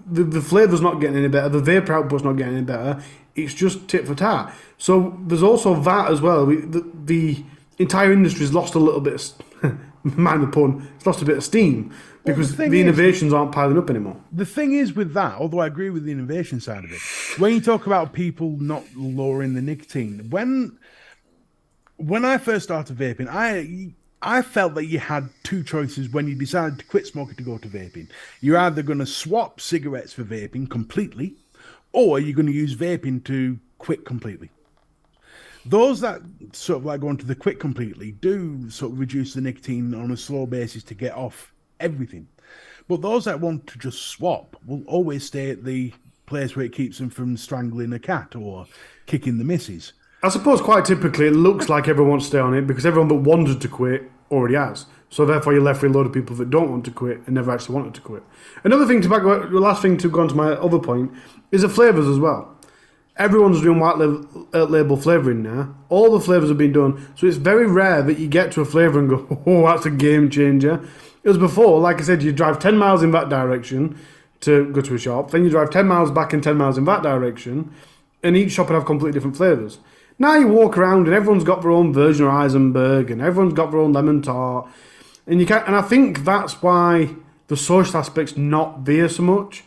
S3: The flavour's not getting any better. The vapor output's not getting any better. It's just tit for tat. So there's also that as well. The entire industry's lost a little bit of, mind the pun, it's lost a bit of steam because the innovations aren't piling up anymore.
S2: The thing is with that, although I agree with the innovation side of it, when you talk about people not lowering the nicotine, when I first started vaping, I felt that you had two choices when you decided to quit smoking to go to vaping. You're either going to swap cigarettes for vaping completely, or you're going to use vaping to quit completely. Those that sort of like going to the quit completely do sort of reduce the nicotine on a slow basis to get off everything. But those that want to just swap will always stay at the place where it keeps them from strangling a cat or kicking the missus.
S3: I suppose quite typically it looks like everyone wants to stay on it because everyone that wanted to quit already has. So therefore you're left with a load of people that don't want to quit and never actually wanted to quit. Another thing the last thing to go on to my other point is the flavours as well. Everyone's doing white label flavouring now. All the flavours have been done. So it's very rare that you get to a flavour and go, oh, that's a game changer. It was before, like I said, you drive 10 miles in that direction to go to a shop. Then you drive 10 miles back and 10 miles in that direction. And each shop would have completely different flavours. Now you walk around and everyone's got their own version of Eisenberg and everyone's got their own lemon tart. And I think that's why the social aspect's not there so much.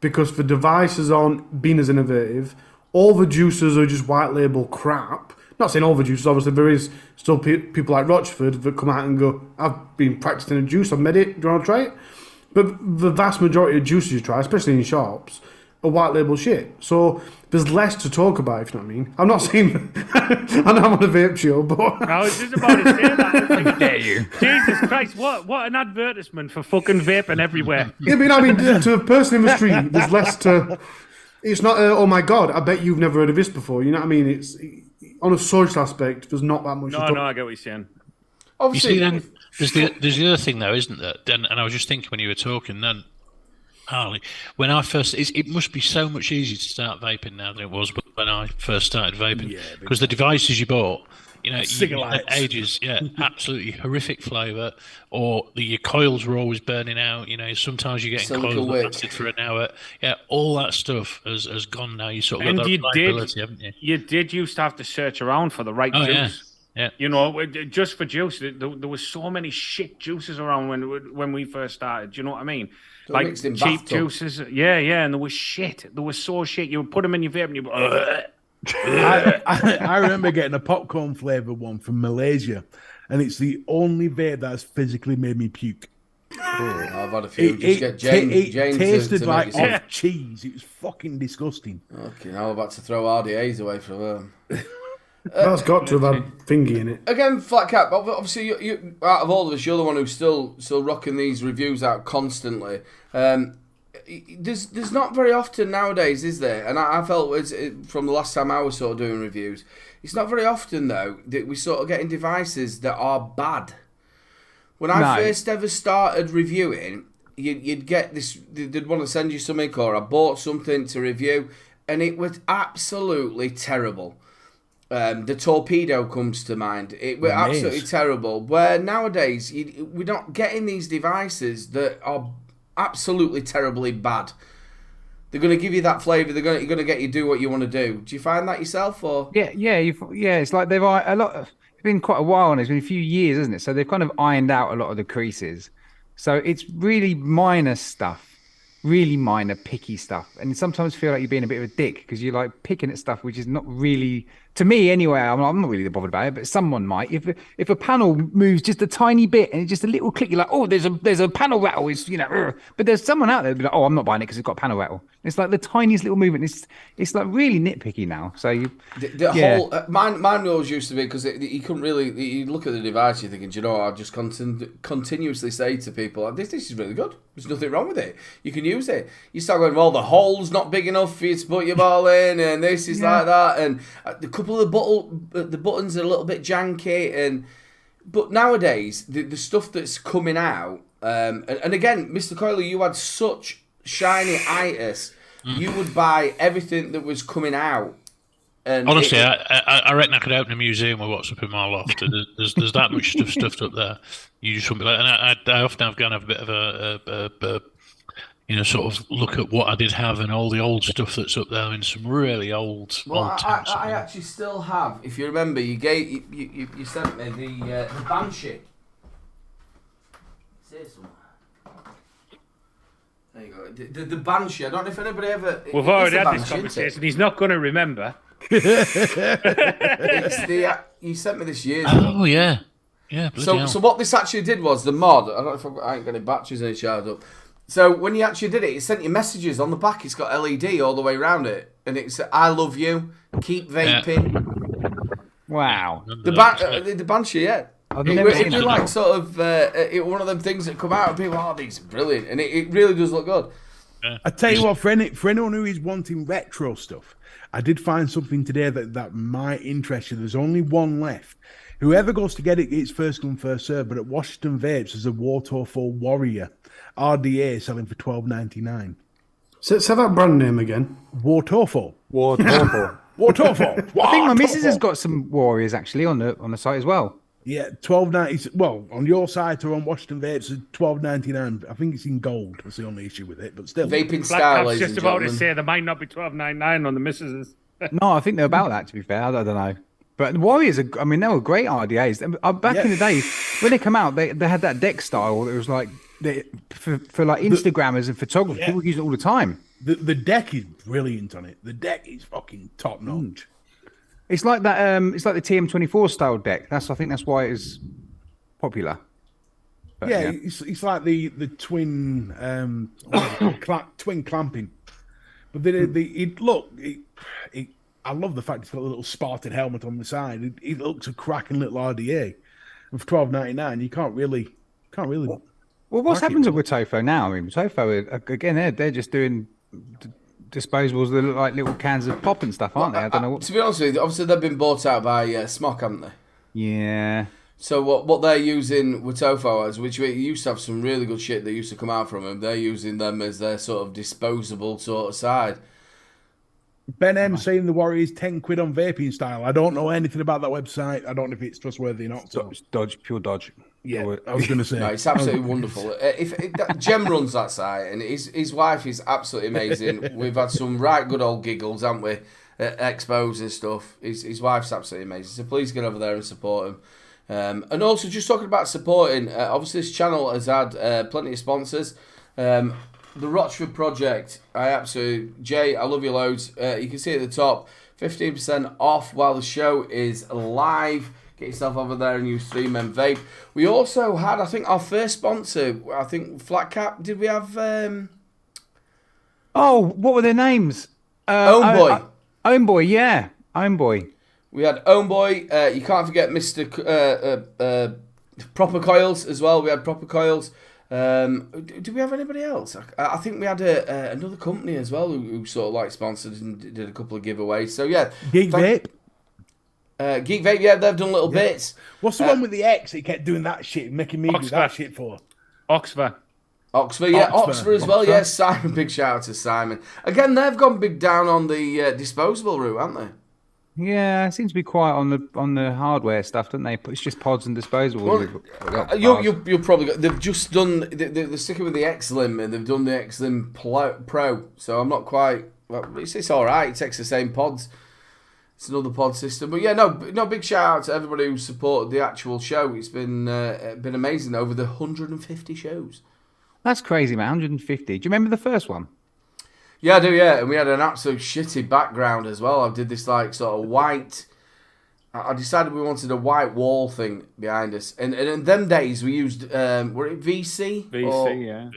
S3: Because the devices aren't being as innovative. All the juicers are just white label crap. Not saying all the juicers, obviously there is still people like Rochford that come out and go, I've been practicing a juice, I've made it, do you want to try it? But the vast majority of juices you try, especially in shops, are white label shit. So there's less to talk about, if you know what I mean. I'm not saying, I know I'm on a vape show, but...
S4: I was just about to say that. How dare you? Jesus Christ, what an advertisement for fucking vaping everywhere.
S3: Yeah, but I mean, to a person in the street, there's less to... It's not, oh my God, I bet you've never heard of this before. You know what I mean? It's on a social aspect, there's not that much.
S4: No, I get what you're saying.
S5: Obviously, you see, then, there's the other thing, though, isn't there? And I was just thinking when you were talking then, Harley, when I first, it must be so much easier to start vaping now than it was when I first started vaping. Because the devices you bought, you had ages, absolutely horrific flavour, or your coils were always burning out. Sometimes you're getting coils that lasted for an hour. Yeah, all that stuff has gone now. You sort of got that reliability, haven't you?
S4: You did used to have to search around for the right juice. Yeah. Just for juice, there was so many shit juices around when we first started. Do you know what I mean? Like cheap juices. Yeah, and there was shit. There was so shit. You would put them in your vape and you.
S2: I remember getting a popcorn flavour one from Malaysia, and it's the only vape that's physically made me puke.
S1: Oh, I've had a few. James
S2: tasted like off cheese. It was fucking disgusting.
S1: Okay, now I'm about to throw RDAs away from them.
S3: That's got to have had thingy in it.
S1: Again, Flat Cap, obviously, you out of all of us, you're the one who's still rocking these reviews out constantly. There's not very often nowadays, is there? And I felt from the last time I was sort of doing reviews, it's not very often, though, that we sort of getting devices that are bad. When I first ever started reviewing, you'd get this, they'd want to send you something, or I bought something to review, and it was absolutely terrible. The Torpedo comes to mind. It was absolutely terrible. Where nowadays, we're not getting these devices that are absolutely terribly bad. They're going to give you that flavour. You're going to get you do what you want to do. Do you find that yourself, or?
S6: Yeah. It's like they've a lot. It's been quite a while, and it's been a few years, isn't it? So they've kind of ironed out a lot of the creases. So it's really minor stuff, really minor, picky stuff, and you sometimes feel like you're being a bit of a dick because you're like picking at stuff which is not really to me anyway, I'm not really bothered about it, but someone might. If a panel moves just a tiny bit and it's just a little click, you're like, oh, there's a panel rattle. It's but there's someone out there be like, oh, I'm not buying it because it's got a panel rattle. It's like the tiniest little movement. It's like really nitpicky now. So
S1: the whole mine always used to be because you couldn't really. You look at the device, you're thinking, do you know what? I just continuously say to people, this is really good. There's nothing wrong with it. You can use it. You start going, well, the hole's not big enough for you to put your ball in, and this is like that, and the couple of the buttons are a little bit janky, but nowadays the stuff that's coming out, and again, Mr. Coyle, you had such shiny itis, you would buy everything that was coming out. And
S5: honestly, I reckon I could open a museum with what's up in my loft. There's that much stuff stuffed up there. You just wouldn't be like, and I often have gone have a bit of a sort of look at what I did have and all the old stuff that's up there in some really old.
S1: Well,
S5: old
S1: I actually still have. If you remember, you sent me the Banshee. Say something. There you go. The Banshee. I don't know if anybody ever.
S4: We've already had this conversation. He's not going to remember.
S1: You sent me this years.
S5: Oh yeah.
S1: So what this actually did was the mod. I don't know if I ain't got any batteries in it charged up. So when you actually did it, it sent you messages on the back. It's got LED all the way around it, and it said, "I love you. Keep vaping."
S6: wow.
S1: The Banshee, yeah.
S6: I've never seen
S1: It
S6: it.
S1: like sort of one of them things that come out and people, oh, these are brilliant, and it really does look good.
S2: I tell you what, for anyone who is wanting retro stuff, I did find something today that might interest you. There's only one left. Whoever goes to get it, it's first come, first served. But at Washington Vapes, there's a Wartorful Warrior RDA selling for $12.99.
S3: Say that brand name again.
S2: Wartorful.
S3: Wartorful.
S2: Wartorful.
S6: I think my missus has got some Warriors actually on the site as well.
S2: Yeah, $12.90. Well, on your site or on Washington Vapes, it's $12.99. I think it's in gold. That's the only issue with it, but still.
S1: Vaping
S4: Black
S1: style,
S4: Cap's
S1: ladies
S4: just
S1: and
S4: about to
S1: gentlemen.
S4: say there might not be $12.99 on the missus's.
S6: No, I think they're about that. To be fair, I don't know. But the Warriors, they were great RDAs. Back in the day, when they come out, they had that deck style that was like for like Instagrammers and photographers. People use it all the time.
S2: The deck is brilliant on it. The deck is fucking top notch.
S6: It's like that. It's like the TM24 style deck. I think that's why it is popular. But,
S2: yeah, it's like the twin twin clamping. But I love the fact it's got a little spotted helmet on the side. It looks a cracking little RDA. And for $12.99, you can't really.
S6: Well, what's happened to Wotofo now? I mean, Wotofo again, they're just doing disposables that look like little cans of pop and stuff, aren't they? I don't know. What...
S1: To be honest with you, obviously they've been bought out by Smock, haven't they?
S6: Yeah.
S1: So what they're using Wotofo as, which used to have some really good shit that used to come out from them, they're using them as their sort of disposable sort of side.
S2: Ben M saying the Warriors £10 on vaping style. I don't know anything about that website. I don't know if it's trustworthy or not.
S6: It's dodge, pure dodge.
S2: Yeah, I was going to say.
S1: No, it's absolutely wonderful. Jem runs that site, and his wife is absolutely amazing. We've had some right good old giggles, haven't we? Expos and stuff. His wife's absolutely amazing. So please get over there and support him. And also, just talking about supporting, obviously this channel has had plenty of sponsors. The Rochford Project, Jay, I love you loads. You can see at the top, 15% off while the show is live. Get yourself over there and use 3Men Vape. We also had, I think, our first sponsor, Flat Cap. Did we have...
S6: Oh, what were their names?
S1: Own Boy.
S6: Own Boy, yeah. Own Boy.
S1: We had Own Boy. You can't forget Mr. Proper Coils as well. We had Proper Coils. Do we have anybody else? I think we had another company as well who sort of like sponsored and did a couple of giveaways. So yeah,
S2: Geek Vape.
S1: Geek Vape, yeah, they've done little bits.
S2: What's the one with the X? He kept doing that shit, making me do that shit for.
S4: Oxford,
S1: yeah, Oxford as well. Yeah, Simon. Big shout out to Simon. Again, they've gone big down on the disposable route, haven't they?
S6: Yeah, it seems to be quiet on the hardware stuff, don't they? It's just pods and disposables.
S1: Well, you'll probably. They've just done. They're sticking with the X-Lim, and they've done the X-Lim Pro. So I'm not quite. Well, it's all right. It takes the same pods. It's another pod system, but yeah, no. Big shout out to everybody who supported the actual show. It's been amazing over the 150 shows.
S6: That's crazy, man. 150. Do you remember the first one?
S1: Yeah, I do. Yeah, and we had an absolute shitty background as well. I did this like sort of white I decided we wanted a white wall thing behind us. And in them days, we used, were it VC?
S4: VC, yeah.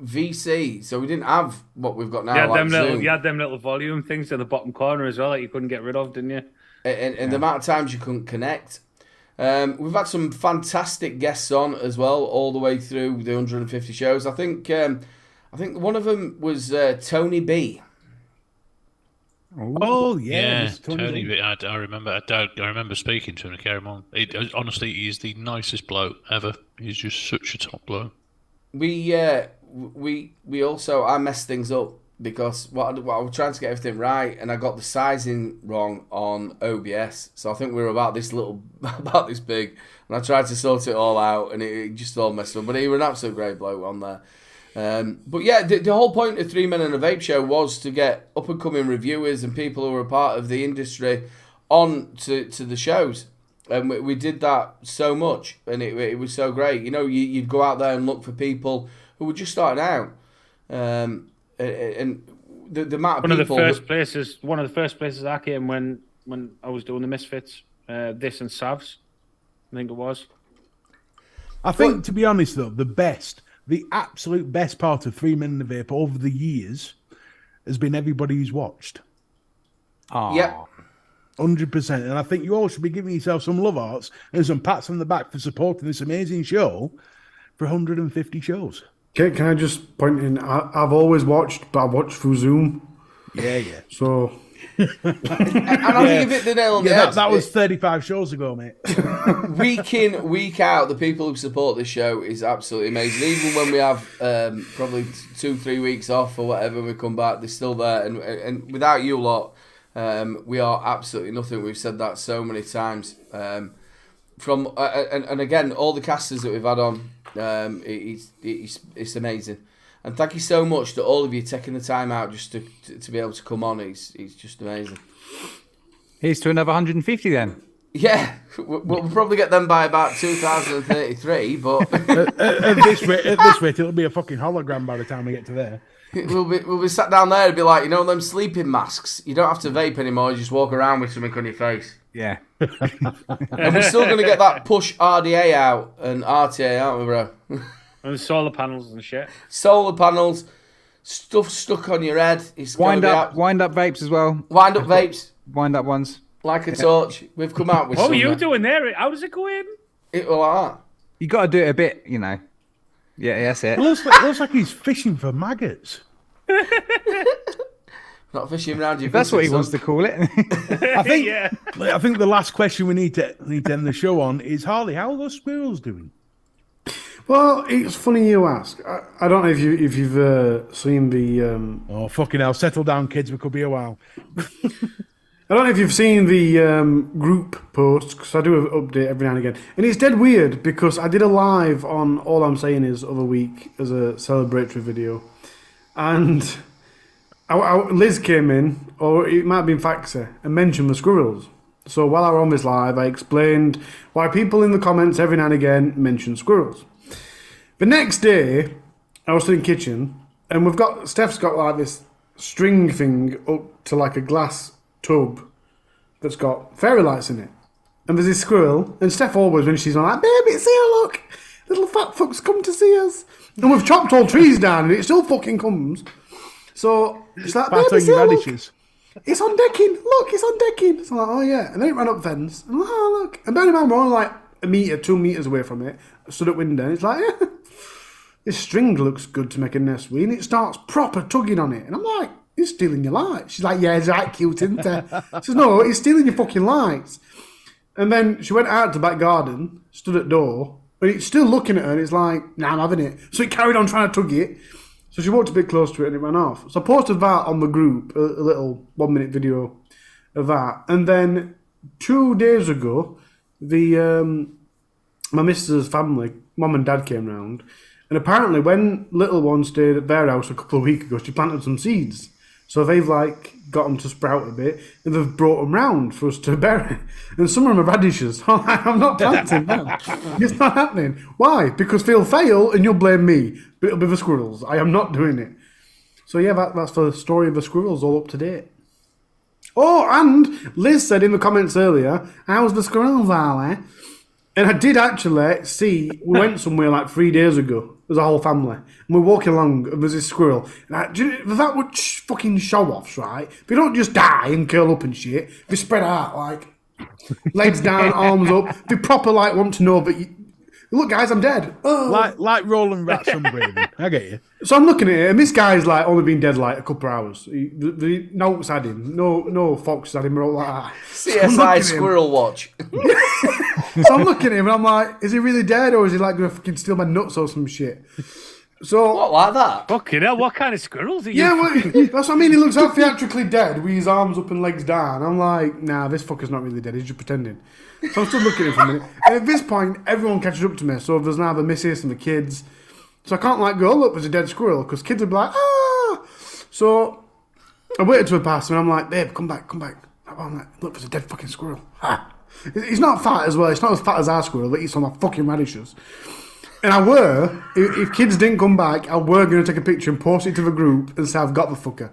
S1: VC. So we didn't have what we've got now.
S4: You had,
S1: like Zoom.
S4: you had them little volume things in the bottom corner as well that you couldn't get rid of, didn't you?
S1: And the amount of times you couldn't connect. We've had some fantastic guests on as well, all the way through the 150 shows. I think one of them was Tony B.
S2: Oh yeah,
S5: Tony B. I remember speaking to him. I carry on. Honestly, he's the nicest bloke ever. He's just such a top bloke.
S1: We also, I messed things up because I was trying to get everything right, and I got the sizing wrong on OBS. So I think we were about this big, and I tried to sort it all out, and it just all messed up. But he was an absolute great bloke on there. But yeah, the whole point of 3 Men and a Vape Show was to get up and coming reviewers and people who are a part of the industry on to the shows. And we did that so much, and it was so great. You know, you'd go out there and look for people who were just starting out. And the amount of people...
S4: One of the first places I came when I was doing the Misfits, this and Savs, I think it was.
S2: I think, to be honest, though, the absolute best part of 3 Men and a Vape over the years has been everybody who's watched.
S6: Oh.
S1: Yeah.
S2: 100%. And I think you all should be giving yourself some love hearts and some pats on the back for supporting this amazing show for 150 shows.
S3: Can I just point in? I've always watched, but I've watched through Zoom.
S2: Yeah.
S3: So...
S1: and I think you've hit the nail on the head.
S2: That was 35 shows ago, mate.
S1: Week in, week out, the people who support this show is absolutely amazing. Even when we have probably 2-3 weeks off or whatever, we come back, they're still there. And without you lot, we are absolutely nothing. We've said that so many times. And again, all the casters that we've had on, it's amazing. And thank you so much to all of you taking the time out just to be able to come on. It's just amazing.
S6: Here's to another 150 then.
S1: Yeah, we'll probably get them by about 2033, but
S2: at this rate, it'll be a fucking hologram by the time we get to there.
S1: we'll be sat down there and be like, you know, them sleeping masks. You don't have to vape anymore. You just walk around with something on your face.
S6: Yeah.
S1: And we're still going to get that push RDA out and RTA, aren't we, bro?
S4: And solar panels and shit.
S1: Solar panels, stuff stuck on your head.
S6: Wind up vapes as well.
S1: Wind up vapes.
S6: Wind up ones.
S1: Like a torch. We've come out with
S4: What
S1: some.
S4: were you doing there? How does it go in?
S1: It was like that.
S6: You got to do it a bit, you know. Yeah, that's it.
S2: It looks like he's fishing for maggots.
S1: Not fishing around you.
S6: That's what he wants to call it.
S2: I think the last question we need to end the show on is, Harley, how are those squirrels doing?
S3: Well, it's funny you ask. I don't know if you've seen the...
S2: Oh, fucking hell. Settle down, kids. It could be a while.
S3: I don't know if you've seen the group posts, because I do an update every now and again. And it's dead weird, because I did a live on All I'm Saying Is other week as a celebratory video. And Liz came in, or it might have been Faxa, and mentioned the squirrels. So while I was on this live, I explained why people in the comments every now and again mention squirrels. The next day, I was in the kitchen, and Steph's got like this string thing up to like a glass tub that's got fairy lights in it. And there's this squirrel, and Steph always, when she's on, like, baby, see her, look! Little fat fuck's come to see us. And we've chopped all trees down, and it still fucking comes. So, she's like, baby, see her, look! It's on decking, look, it's on decking. So I'm like, oh yeah. And then it ran up the fence, and I'm like, oh look. And bearing in mind, we're only like 2 meters away from it. I stood at window, and it's like, yeah. This string looks good to make a nest with, and it starts proper tugging on it. And I'm like, he's stealing your lights. She's like, yeah, it's right cute, isn't it? She says, no, he's stealing your fucking lights. And then she went out to the back garden, stood at the door, but it's still looking at her, and it's like, nah, I'm having it. So it carried on trying to tug it. So she walked a bit close to it, and it ran off. So I posted that on the group, a little 1-minute video of that. And then 2 days ago, my missus' family, mum and dad, came round. And apparently when little one stayed at their house a couple of weeks ago, she planted some seeds. So they've like got them to sprout a bit, and they've brought them round for us to bury. And some of them are radishes. I'm not planting them. It's not happening. Why? Because they'll fail and you'll blame me. But it'll be the squirrels. I am not doing it. So yeah, that's the story of the squirrels all up to date. Oh, and Liz said in the comments earlier, how's the squirrels, Ali? And I did actually see, we went somewhere like 3 days ago, as a whole family, and we're walking along, and there's this squirrel. And that would fucking show-offs, right? They don't just die and curl up and shit. They spread out, like, legs down, arms up. They proper, like, want to know that look, guys, I'm dead. Oh.
S2: Like rolling rat sunbathing. I get you.
S3: So I'm looking at it, and this guy's like only been dead like a couple of hours. The notes had him, no fox had him, or all like that.
S1: CSI Squirrel Watch.
S3: So I'm looking at him, and I'm like, is he really dead, or is he like going to fucking steal my nuts or some shit? So
S1: What, like that?
S4: Fucking hell, what kind of squirrels are you?
S3: yeah, well, that's what I mean. He looks out theatrically dead with his arms up and legs down. I'm like, nah, this fucker's not really dead. He's just pretending. So I'm still looking at him for a minute. And at this point, everyone catches up to me. So there's now the missus and the kids. So I can't like go, look, there's a dead squirrel, because kids would be like, ah. So I waited till it passed, and I'm like, babe, come back. I'm like, look, there's a dead fucking squirrel. Ha. He's not fat as well. It's not as fat as our squirrel that eats all my fucking radishes. And I were, if kids didn't come back, I were going to take a picture and post it to the group and say I've got the fucker.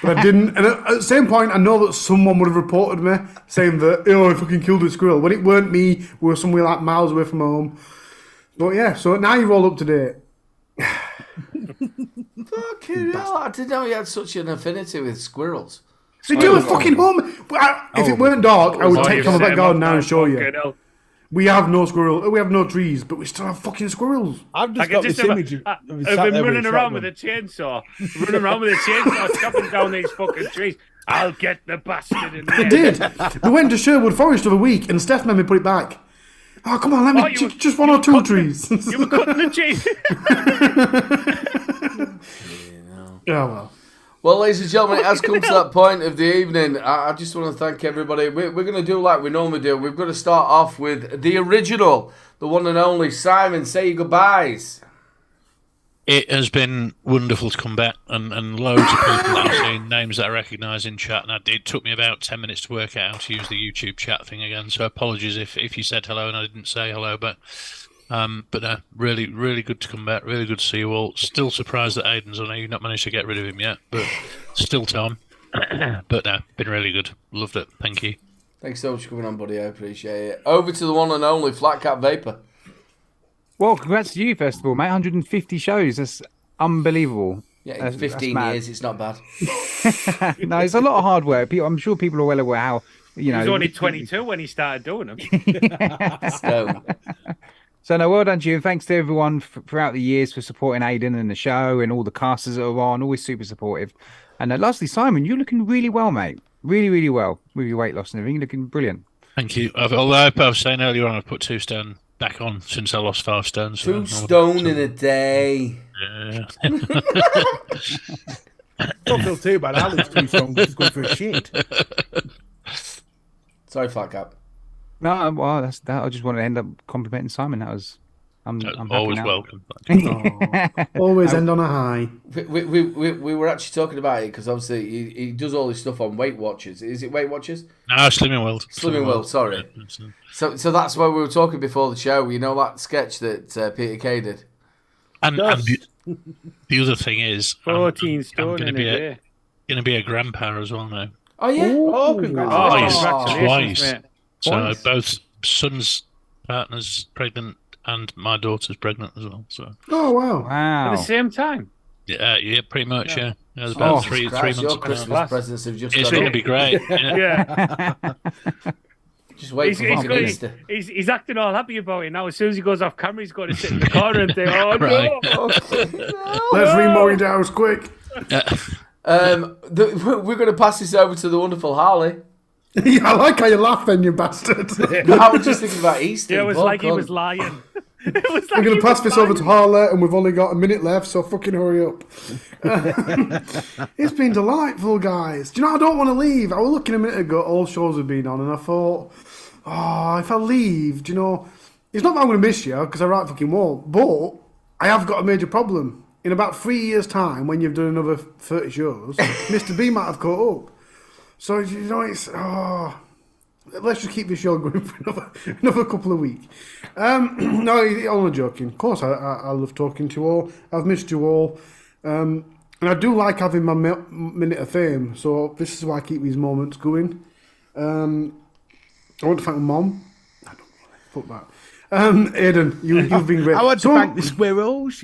S3: But I didn't. And at the same point, I know that someone would have reported me saying that, oh, I fucking killed a squirrel. When it weren't me, we were somewhere like miles away from home. But yeah, so now you're all up to date.
S1: Fucking hell, I didn't know you had such an affinity with squirrels.
S3: So do a fucking home. If it weren't dark, I would take on the back garden now and show you. We have no squirrel. We have no trees, but we still have fucking squirrels.
S2: I've just got this image of
S4: I've been running around with a chainsaw, chopping down these fucking trees. I'll get the bastard in there.
S3: I did. We went to Sherwood Forest the other week, and Steph made me put it back. Oh, come on, let me just one or two trees.
S4: You were cutting the trees.
S3: Yeah, well.
S1: Well, ladies and gentlemen, it has come to that point of the evening. I just want to thank everybody. We're going to do like we normally do. We've got to start off with the original, the one and only Simon. Say your goodbyes.
S5: It has been wonderful to come back, and loads of people that I've seen, names that I recognise in chat, and it took me about 10 minutes to work out how to use the YouTube chat thing again, so apologies if you said hello and I didn't say hello, but really, really good to come back, really good to see you all. Still surprised that Aiden's on here, you've not managed to get rid of him yet, but still time. But no, been really good, loved it, thank you.
S1: Thanks so much for coming on, buddy, I appreciate it. Over to the one and only Flat Cap Vapor.
S6: Well, congrats to you, first of all, mate. 150 shows. That's unbelievable.
S1: Yeah, in 15 years, it's not bad.
S6: No, it's a lot of hard work. I'm sure people are well aware how,
S4: He was only 22 when he started doing them.
S6: So, no, well done to you. And thanks to everyone throughout the years for supporting Aiden and the show and all the casters that are on. Always super supportive. And lastly, Simon, you're looking really well, mate. Really, really well with your weight loss and everything. You're looking brilliant.
S5: Thank you. Although I was saying earlier on, I've put 2 stone back on since I lost 5 stones.
S1: 2 stone in a day.
S5: Yeah.
S2: Don't feel too bad. Alex 2 stone just going for a shit.
S1: Sorry, Flat Cap.
S6: No, well, that's that. I just wanted to end up complimenting Simon. That was, I'm
S5: always
S6: happy
S5: welcome.
S3: Always end on a high.
S1: We were actually talking about it because obviously he does all his stuff on Weight Watchers. Is it Weight Watchers?
S5: No, Slimming World.
S1: Slimming World, sorry. So that's why we were talking before the show. You know that sketch that Peter Kay did?
S5: And the other thing is,
S4: 14 stone in a day.
S5: Going to be a grandpa as well now.
S1: Oh, yeah?
S2: Oh, congratulations.
S5: Twice.
S4: Mate.
S5: So both son's partner's pregnant and my daughter's pregnant as well. So.
S3: Oh, wow.
S6: Wow.
S4: At the same time?
S5: Yeah, pretty much, yeah. It was about three months
S1: Your
S5: ago.
S1: Christmas presents have just
S5: It's
S1: gone
S5: going to
S1: up.
S5: be great. Yeah.
S1: Just wait for fucking Easter.
S4: He's acting all happy about it now. As soon as he goes off camera, he's going to sit in the corner and think, oh,
S5: Right.
S4: no.
S3: Let's remortgage the house quick.
S1: We're going to pass this over to the wonderful Harley.
S3: Yeah, I like how you laugh then, you bastard.
S1: I was just thinking about Easter.
S4: Yeah, it was
S1: Oh,
S4: like he
S1: God.
S4: was lying. It was
S3: We're
S4: like
S3: going
S4: he
S3: to pass
S4: was
S3: this over
S4: lying.
S3: to Harley, and we've only got a minute left, so fucking hurry up. It's been delightful, guys. Do you know, I don't want to leave. I was looking a minute ago, all shows have been on, and I thought, oh, if I leave, do you know, it's not that I'm going to miss you, because I write fucking wall, but I have got a major problem. In about 3 years' time, when you've done another 30 shows, Mr. B might have caught up. So, you know, it's, let's just keep this show going for another couple of weeks. No, only joking. Of course, I love talking to you all. I've missed you all. And And I do like having my minute of fame, so this is why I keep these moments going. I want to thank my mom. I don't really, fuck that. Aidan, you've been great.
S2: I want to thank the squirrels.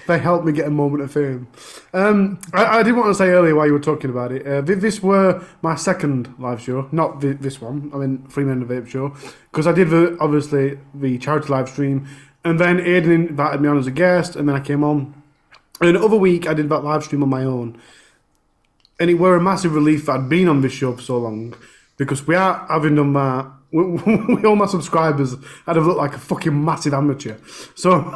S3: They helped me get a moment of fame. I did want to say earlier while you were talking about it, this were my second live show, not this one. I mean, Free Men and Vape show, because I did obviously the charity live stream, and then Aidan invited me on as a guest, and then I came on. And the other week I did that live stream on my own, and it were a massive relief that I'd been on this show for so long, because we are having done that. All my subscribers, I'd have looked like a fucking massive amateur. So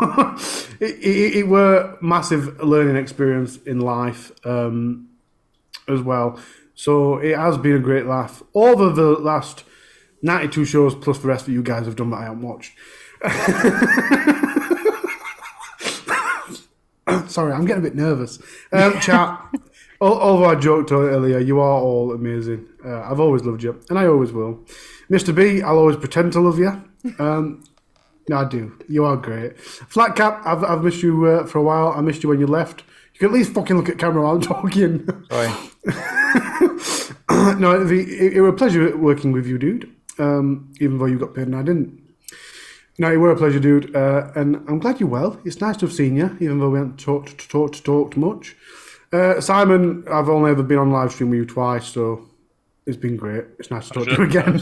S3: it were massive learning experience in life as well. So it has been a great laugh. Over the last 92 shows plus the rest that you guys have done that I haven't watched. Sorry, I'm getting a bit nervous. Chat, although I joked earlier, you are all amazing. I've always loved you, and I always will. Mr. B, I'll always pretend to love you. No, I do. You are great. Flat Cap, I've missed you for a while. I missed you when you left. You can at least fucking look at camera while I'm talking.
S6: Sorry.
S3: No, it was a pleasure working with you, dude. Even though you got paid and I didn't. No, it were a pleasure, dude. And I'm glad you're well. It's nice to have seen you, even though we haven't talked much. Simon, I've only ever been on live stream with you twice, so it's been great. It's nice to talk to you again.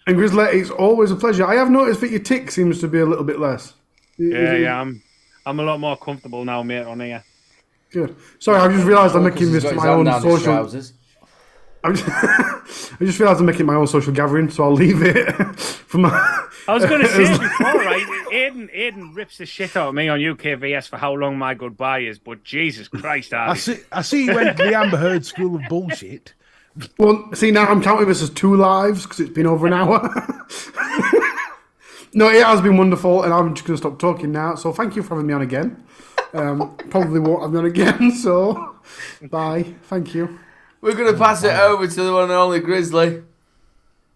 S3: And Grizzly, it's always a pleasure. I have noticed that your tick seems to be a little bit less.
S4: Yeah. I'm a lot more comfortable now, mate, on here.
S3: Good. Sorry, I just realised I'm making this my own social. I just realised I'm making my own social gathering, so I'll leave it for my.
S4: I was going to say before, right? Aidan rips the shit out of me on UKVS for how long my goodbye is, but Jesus Christ,
S2: I see you went to the Amber Heard School of Bullshit.
S3: Well, see, now I'm counting this as 2 lives because it's been over an hour. No, it has been wonderful, and I'm just going to stop talking now. So thank you for having me on again. Probably won't have me on again, so bye. Thank you.
S1: We're going to pass it over to the one and only Grizzly.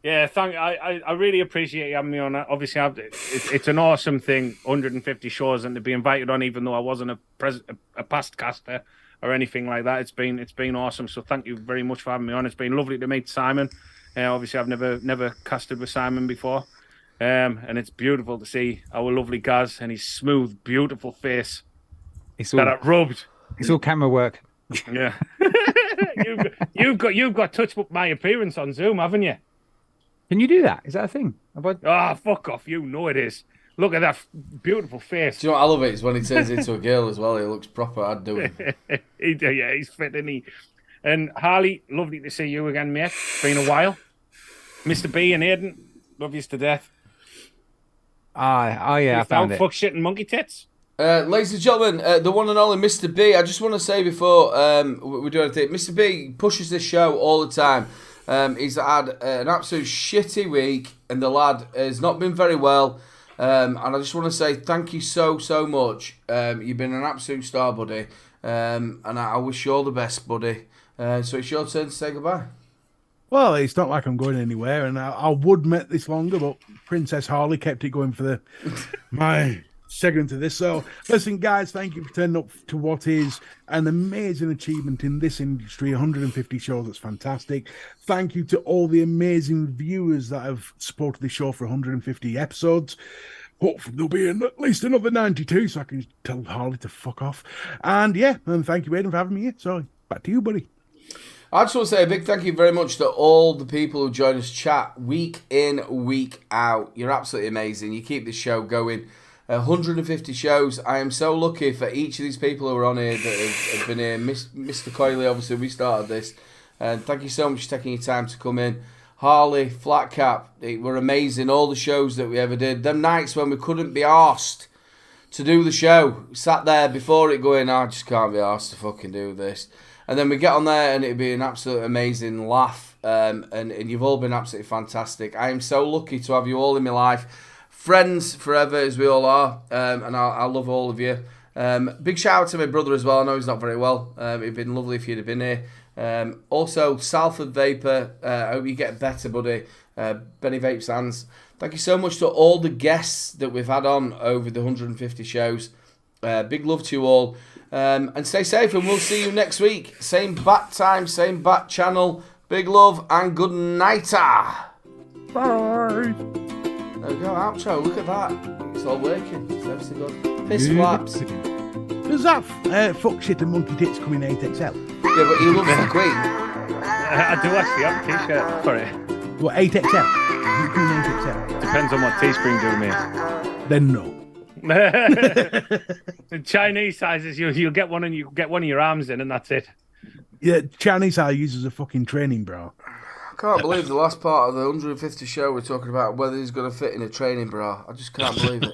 S4: Yeah, I really appreciate you having me on. Obviously, it's an awesome thing, 150 shows, and to be invited on, even though I wasn't a past caster or anything like that. It's been awesome. So thank you very much for having me on. It's been lovely to meet Simon. Obviously, I've never casted with Simon before, and it's beautiful to see our lovely Gaz and his smooth, beautiful face that I rubbed.
S6: It's all camera work.
S4: Yeah, you've got touched up my appearance on Zoom, haven't you?
S6: Can you do that? Is that a thing?
S4: Fuck off! You know it is. Look at that beautiful face.
S1: Do you know what I love it? Is when he turns into a girl as well. He looks proper. I'd do it.
S4: Yeah, he's fit, isn't he? And Harley, lovely to see you again, mate. Been a while. Mr. B and Aidan, love you to death.
S6: Yeah, I found it.
S4: Fuck shit and monkey tits.
S1: Ladies and gentlemen, the one and only Mr. B. I just want to say before we do anything, Mr. B pushes this show all the time. He's had an absolute shitty week, and the lad has not been very well. And I just want to say thank you so much. You've been an absolute star, buddy. And I wish you all the best, buddy. So it's your turn to say goodbye.
S2: Well, it's not like I'm going anywhere, and I would make this longer, but Princess Harley kept it going for my segment of this. So, listen, guys, thank you for turning up to what is an amazing achievement in this industry. 150 shows, that's fantastic. Thank you to all the amazing viewers that have supported the show for 150 episodes. Hopefully there'll be at least another 92, so I can tell Harley to fuck off. And yeah, and thank you, Aidan, for having me here. So, back to you, buddy.
S1: I just want to say a big thank you very much to all the people who join us chat week in, week out. You're absolutely amazing. You keep this show going. 150 shows. I am so lucky for each of these people who are on here that have been here. Mr. Coyley, obviously, we started this. And thank you so much for taking your time to come in. Harley, Flat Cap, they were amazing. All the shows that we ever did. Them nights when we couldn't be arsed to do the show. We sat there before it going, I just can't be arsed to fucking do this. And then we get on there and it'd be an absolute amazing laugh. And you've all been absolutely fantastic. I am so lucky to have you all in my life. Friends forever, as we all are. And I love all of you. Big shout out to my brother as well. I know he's not very well. It'd been lovely if you'd have been here. Also, Salford Vapor. I hope you get better, buddy. Benny Vape Sands. Thank you so much to all the guests that we've had on over the 150 shows. Big love to you all. And stay safe, and we'll see you next week. Same bat time, same bat channel. Big love and good nighter.
S2: Bye.
S1: There we go, outro. Look at that. It's all working. It's everything good. Piss flaps.
S2: Does that fuck shit and monkey tits come in 8XL?
S1: Yeah, but you love fuck weight.
S4: I do actually have a t-shirt for it.
S2: What, 8XL? You come in 8XL?
S4: Depends on what Teespring do, mate.
S2: Then no.
S4: The Chinese sizes, you'll get one and you get one of your arms in, and that's it.
S2: Yeah, Chinese I use as a fucking training bra.
S1: I can't believe the last part of the 150 show we're talking about whether he's going to fit in a training bra. I just can't believe it.